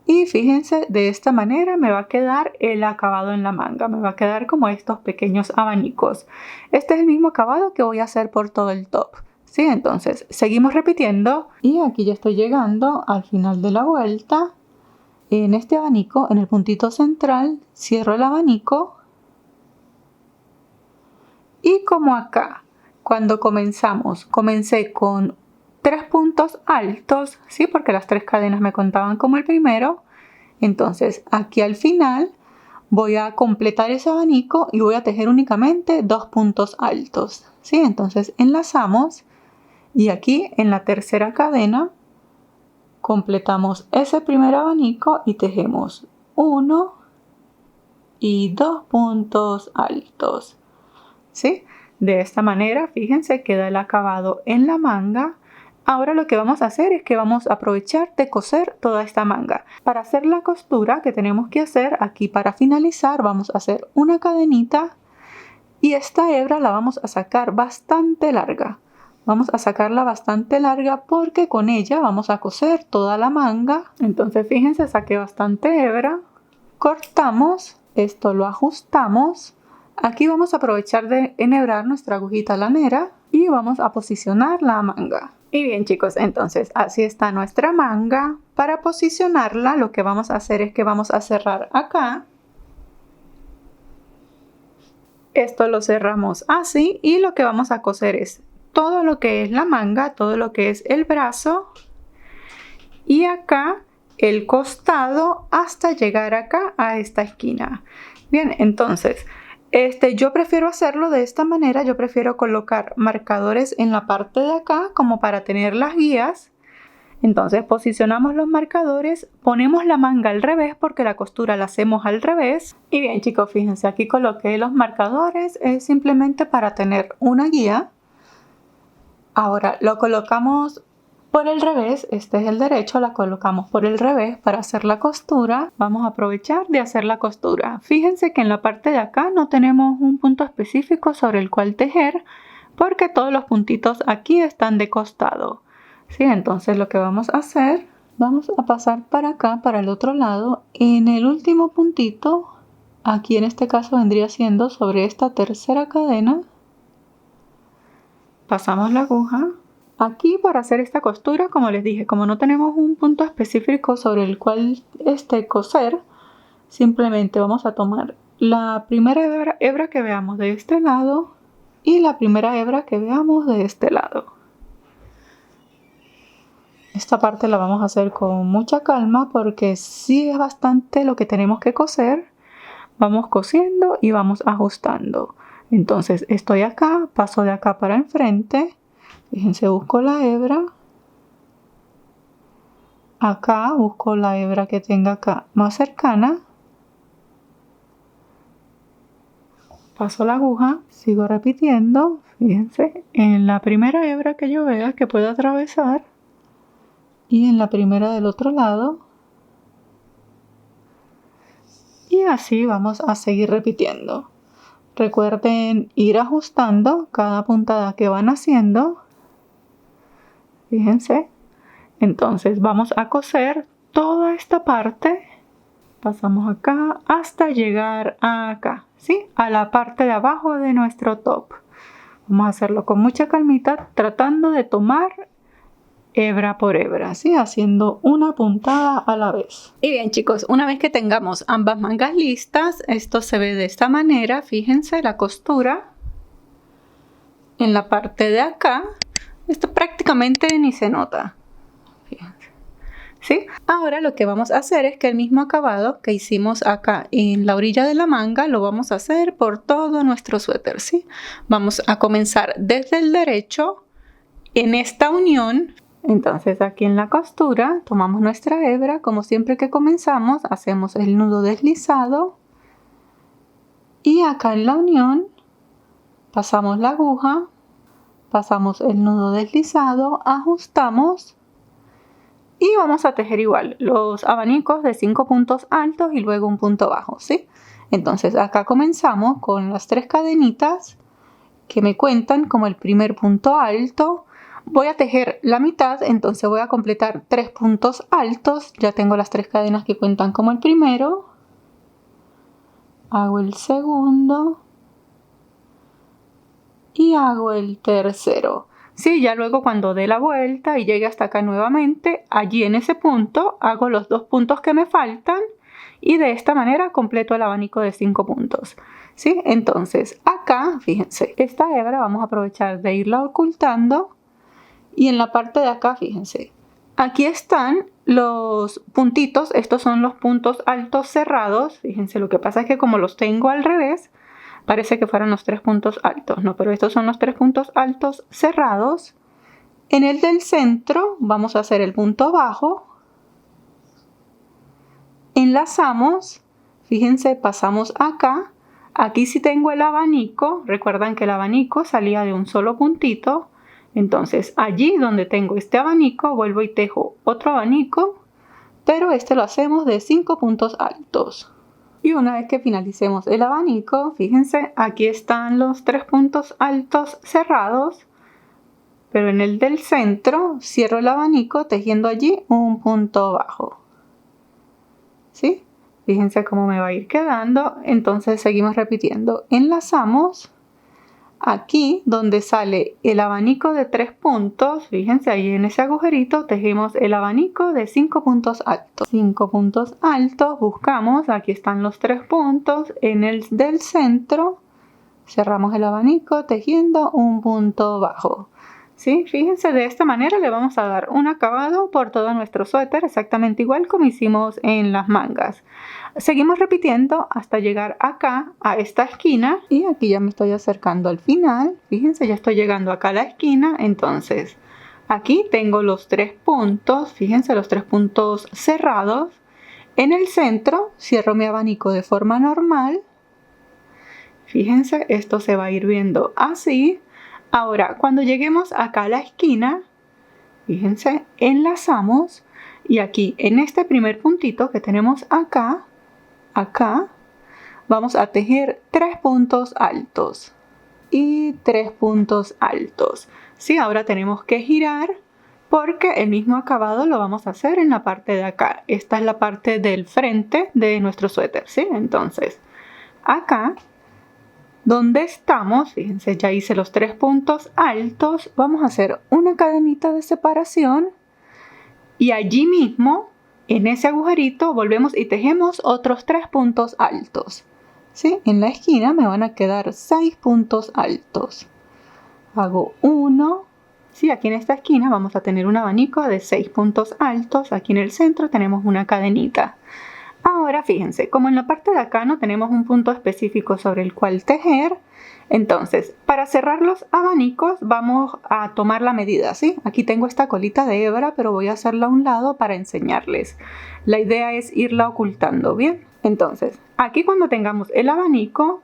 Y fíjense, de esta manera me va a quedar el acabado en la manga. Me va a quedar como estos pequeños abanicos. Este es el mismo acabado que voy a hacer por todo el top. ¿Sí? Entonces, seguimos repitiendo. Y aquí ya estoy llegando al final de la vuelta. En este abanico, en el puntito central, cierro el abanico. Y como acá, cuando comencé con 3 puntos altos, ¿sí? Porque las 3 cadenas me contaban como el primero. Entonces, aquí al final voy a completar ese abanico y voy a tejer únicamente 2 puntos altos, ¿sí? Entonces, enlazamos y aquí en la tercera cadena completamos ese primer abanico y tejemos 1 y 2 puntos altos. ¿Sí? De esta manera, fíjense, queda el acabado en la manga. Ahora lo que vamos a hacer es que vamos a aprovechar de coser toda esta manga. Para hacer la costura que tenemos que hacer aquí para finalizar, vamos a hacer una cadenita y esta hebra la vamos a sacar bastante larga. Vamos a sacarla bastante larga porque con ella vamos a coser toda la manga. Entonces fíjense, saqué bastante hebra, cortamos, esto lo ajustamos. Aquí vamos a aprovechar de enhebrar nuestra agujita lanera y vamos a posicionar la manga. Y bien chicos, entonces así está nuestra manga. Para posicionarla lo que vamos a hacer es que vamos a cerrar acá. Esto lo cerramos así y lo que vamos a coser es todo lo que es la manga, todo lo que es el brazo y acá el costado hasta llegar acá a esta esquina. Bien, entonces yo prefiero hacerlo de esta manera. Yo prefiero colocar marcadores en la parte de acá como para tener las guías. Entonces posicionamos los marcadores, ponemos la manga al revés porque la costura la hacemos al revés. Y bien chicos, fíjense, aquí coloqué los marcadores, es simplemente para tener una guía. Ahora lo colocamos por el revés, este es el derecho, la colocamos por el revés para hacer la costura. Vamos a aprovechar de hacer la costura. Fíjense que en la parte de acá no tenemos un punto específico sobre el cual tejer porque todos los puntitos aquí están de costado. Sí, entonces lo que vamos a hacer, vamos a pasar para acá, para el otro lado. En el último puntito, aquí en este caso vendría siendo sobre esta tercera cadena, pasamos la aguja. Aquí para hacer esta costura, como les dije, como no tenemos un punto específico sobre el cual coser, simplemente vamos a tomar la primera hebra que veamos de este lado y la primera hebra que veamos de este lado. Esta parte la vamos a hacer con mucha calma porque sí es bastante lo que tenemos que coser. Vamos cosiendo y vamos ajustando. Entonces estoy acá, paso de acá para enfrente. Fíjense, busco la hebra. Acá busco la hebra que tenga acá más cercana. Paso la aguja, sigo repitiendo. Fíjense, en la primera hebra que yo vea que puedo atravesar. Y en la primera del otro lado. Y así vamos a seguir repitiendo. Recuerden ir ajustando cada puntada que van haciendo. Fíjense. Entonces vamos a coser toda esta parte. Pasamos acá hasta llegar acá, ¿sí? A la parte de abajo de nuestro top. Vamos a hacerlo con mucha calmita, tratando de tomar hebra por hebra, ¿sí? Haciendo una puntada a la vez. Y bien chicos, una vez que tengamos ambas mangas listas, esto se ve de esta manera. Fíjense la costura en la parte de acá. Esto prácticamente ni se nota. Fíjense. ¿Sí? Ahora lo que vamos a hacer es que el mismo acabado que hicimos acá en la orilla de la manga lo vamos a hacer por todo nuestro suéter, ¿sí? Vamos a comenzar desde el derecho en esta unión. Entonces aquí en la costura tomamos nuestra hebra, como siempre que comenzamos hacemos el nudo deslizado y acá en la unión pasamos la aguja, pasamos el nudo deslizado, ajustamos y vamos a tejer igual los abanicos de 5 puntos altos y luego un punto bajo, ¿sí? Entonces acá comenzamos con las 3 cadenitas que me cuentan como el primer punto alto. Voy a tejer la mitad, entonces voy a completar 3 puntos altos. Ya tengo las 3 cadenas que cuentan como el primero. Hago el segundo. Y hago el tercero. Sí, ya luego cuando dé la vuelta y llegue hasta acá nuevamente, allí en ese punto hago los 2 puntos que me faltan. Y de esta manera completo el abanico de 5 puntos. ¿Sí? Entonces acá, fíjense, esta hebra vamos a aprovechar de irla ocultando. Y en la parte de acá, fíjense, aquí están los puntitos. Estos son los puntos altos cerrados. Fíjense, lo que pasa es que como los tengo al revés, parece que fueran los 3 puntos altos. No, pero estos son los 3 puntos altos cerrados. En el del centro vamos a hacer el punto bajo. Enlazamos. Fíjense, pasamos acá. Aquí sí tengo el abanico. Recuerdan que el abanico salía de un solo puntito. Entonces allí donde tengo este abanico vuelvo y tejo otro abanico, pero este lo hacemos de 5 puntos altos. Y una vez que finalicemos el abanico, fíjense, aquí están los 3 puntos altos cerrados, pero en el del centro cierro el abanico tejiendo allí un punto bajo. ¿Sí? Fíjense cómo me va a ir quedando. Entonces seguimos repitiendo. Enlazamos aquí donde sale el abanico de 3 puntos. Fíjense ahí en ese agujerito tejemos el abanico de 5 puntos altos. 5 puntos altos, buscamos, aquí están los 3 puntos. En el del centro cerramos el abanico tejiendo un punto bajo. ¿Sí? Fíjense, de esta manera le vamos a dar un acabado por todo nuestro suéter, exactamente igual como hicimos en las mangas. Seguimos repitiendo hasta llegar acá a esta esquina y aquí ya me estoy acercando al final. Fíjense, ya estoy llegando acá a la esquina. Entonces aquí tengo los 3 puntos, fíjense, los 3 puntos cerrados. En el centro cierro mi abanico de forma normal. Fíjense, esto se va a ir viendo así. Ahora, cuando lleguemos acá a la esquina, fíjense, enlazamos y aquí en este primer puntito que tenemos acá, vamos a tejer 3 puntos altos y 3 puntos altos. Sí, ahora tenemos que girar porque el mismo acabado lo vamos a hacer en la parte de acá. Esta es la parte del frente de nuestro suéter, ¿sí? Entonces, acá donde estamos, fíjense, ya hice los 3 puntos altos, vamos a hacer una cadenita de separación y allí mismo, en ese agujerito, volvemos y tejemos otros 3 puntos altos. ¿Sí? En la esquina me van a quedar 6 puntos altos. Hago 1. Sí, aquí en esta esquina vamos a tener un abanico de 6 puntos altos. Aquí en el centro tenemos una cadenita. Ahora fíjense, como en la parte de acá no tenemos un punto específico sobre el cual tejer, entonces para cerrar los abanicos vamos a tomar la medida, ¿sí? Aquí tengo esta colita de hebra, pero voy a hacerla a un lado para enseñarles. La idea es irla ocultando, ¿bien? Entonces, aquí cuando tengamos el abanico,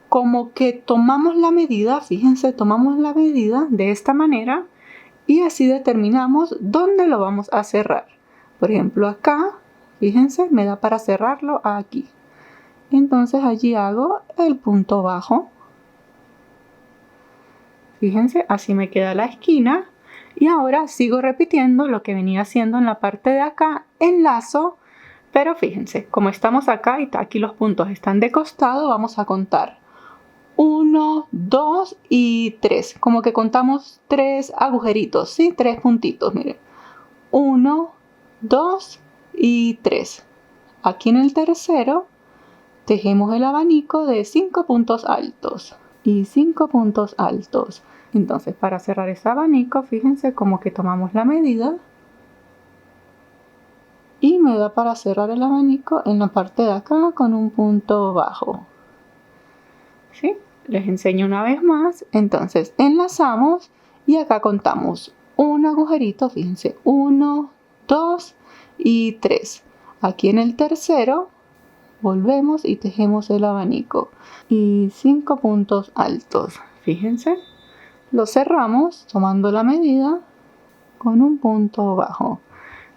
como que tomamos la medida, fíjense, tomamos la medida de esta manera y así determinamos dónde lo vamos a cerrar. Por ejemplo, acá, fíjense, me da para cerrarlo aquí. Entonces allí hago el punto bajo. Fíjense, así me queda la esquina. Y ahora sigo repitiendo lo que venía haciendo en la parte de acá. Enlazo, pero fíjense, como estamos acá y aquí los puntos están de costado, vamos a contar 1, 2 y 3. Como que contamos 3 agujeritos, ¿sí? 3 puntitos, miren. 1, 2 y 3. Aquí en el tercero tejemos el abanico de 5 puntos altos y 5 puntos altos. Entonces, para cerrar ese abanico, fíjense como que tomamos la medida y me da para cerrar el abanico en la parte de acá con un punto bajo. ¿Sí? Les enseño una vez más. Entonces, enlazamos y acá contamos un agujerito, fíjense, 1, 2 y 3. Aquí en el tercero volvemos y tejemos el abanico y 5 puntos altos. Fíjense, lo cerramos tomando la medida con un punto bajo.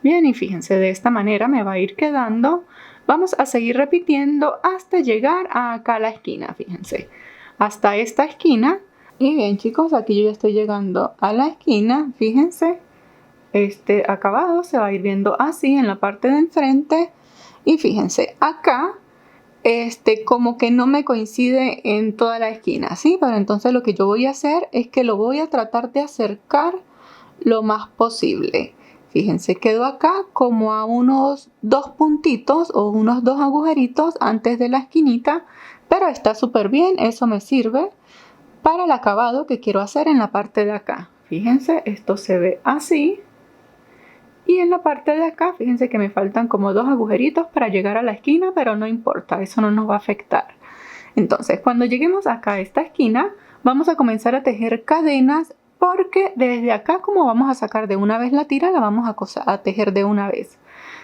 Bien, y fíjense, de esta manera me va a ir quedando. Vamos a seguir repitiendo hasta llegar acá a la esquina, fíjense, hasta esta esquina. Y bien, chicos, aquí yo ya estoy llegando a la esquina. Fíjense, este acabado se va a ir viendo así en la parte de enfrente. Y fíjense, acá como que no me coincide en toda la esquina, ¿sí? Pero entonces lo que yo voy a hacer es que lo voy a tratar de acercar lo más posible. Fíjense, quedo acá como a unos 2 puntitos o unos 2 agujeritos antes de la esquinita, pero está súper bien, eso me sirve para el acabado que quiero hacer en la parte de acá. Fíjense, esto se ve así. Y en la parte de acá, fíjense que me faltan como 2 agujeritos para llegar a la esquina, pero no importa, eso no nos va a afectar. Entonces, cuando lleguemos acá a esta esquina, vamos a comenzar a tejer cadenas, porque desde acá, como vamos a sacar de una vez la tira, la vamos a tejer de una vez.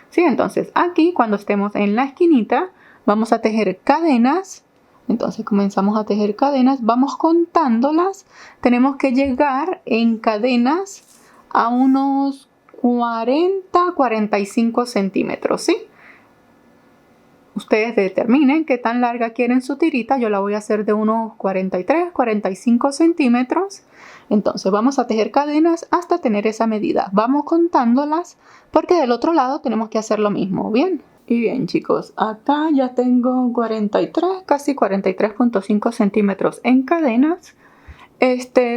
¿Sí? Entonces, aquí, cuando estemos en la esquinita, vamos a tejer cadenas. Entonces, comenzamos a tejer cadenas, vamos contándolas. Tenemos que llegar en cadenas a unos 40-45 centímetros, ¿sí? Ustedes determinen qué tan larga quieren su tirita. Yo la voy a hacer de unos 43-45 centímetros. Entonces vamos a tejer cadenas hasta tener esa medida. Vamos contándolas porque del otro lado tenemos que hacer lo mismo, ¿bien? Y bien chicos, acá ya tengo 43, casi 43.5 centímetros en cadenas.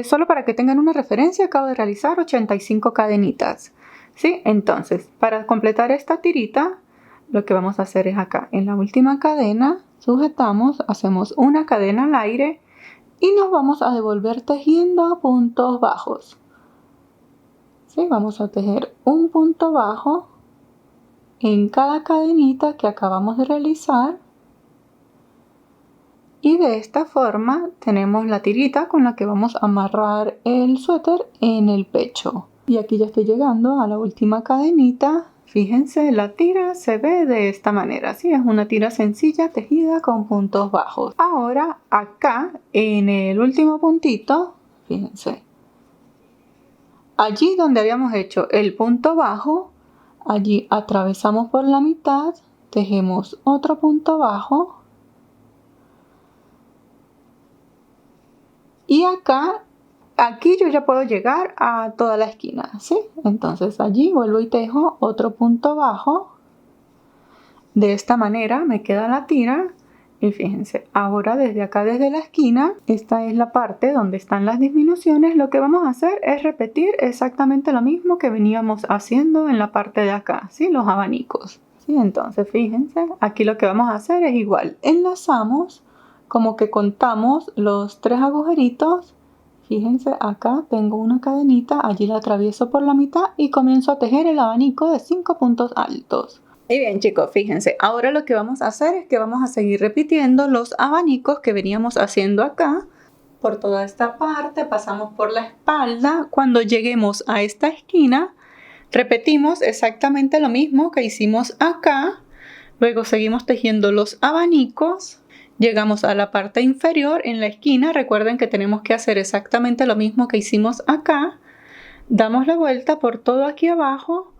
Solo para que tengan una referencia, acabo de realizar 85 cadenitas. ¿Sí? Entonces, para completar esta tirita, lo que vamos a hacer es acá, en la última cadena, sujetamos, hacemos una cadena al aire y nos vamos a devolver tejiendo puntos bajos. ¿Sí? Vamos a tejer un punto bajo en cada cadenita que acabamos de realizar. Y de esta forma tenemos la tirita con la que vamos a amarrar el suéter en el pecho. Y aquí ya estoy llegando a la última cadenita. Fíjense, la tira se ve de esta manera, ¿sí? Es una tira sencilla tejida con puntos bajos. Ahora acá en el último puntito, fíjense, allí donde habíamos hecho el punto bajo, allí atravesamos por la mitad, tejemos otro punto bajo. Y acá, aquí yo ya puedo llegar a toda la esquina, ¿sí? Entonces allí vuelvo y tejo otro punto bajo. De esta manera me queda la tira. Y fíjense, ahora desde acá, desde la esquina, esta es la parte donde están las disminuciones. Lo que vamos a hacer es repetir exactamente lo mismo que veníamos haciendo en la parte de acá, ¿sí? Los abanicos. ¿Sí? Entonces fíjense, aquí lo que vamos a hacer es igual. Enlazamos. Como que contamos los 3 agujeritos. Fíjense, acá tengo una cadenita, allí la atravieso por la mitad y comienzo a tejer el abanico de 5 puntos altos. Y bien chicos, fíjense, ahora lo que vamos a hacer es que vamos a seguir repitiendo los abanicos que veníamos haciendo acá. Por toda esta parte, pasamos por la espalda. Cuando lleguemos a esta esquina, repetimos exactamente lo mismo que hicimos acá. Luego seguimos tejiendo los abanicos. Llegamos a la parte inferior en la esquina. Recuerden que tenemos que hacer exactamente lo mismo que hicimos acá. Damos la vuelta por todo aquí abajo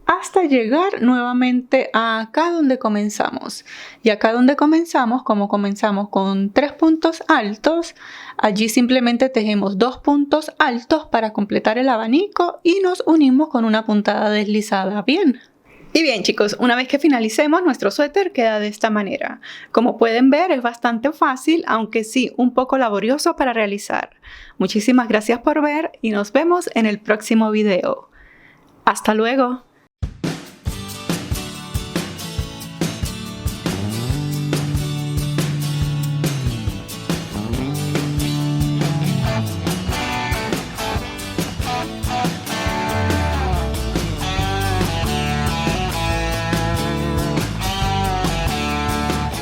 hasta llegar nuevamente a acá donde comenzamos. Y acá donde comenzamos, como comenzamos con 3 puntos altos, allí simplemente tejemos 2 puntos altos para completar el abanico y nos unimos con una puntada deslizada. Bien. Y bien chicos, una vez que finalicemos, nuestro suéter queda de esta manera. Como pueden ver, es bastante fácil, aunque sí un poco laborioso para realizar. Muchísimas gracias por ver y nos vemos en el próximo video. ¡Hasta luego!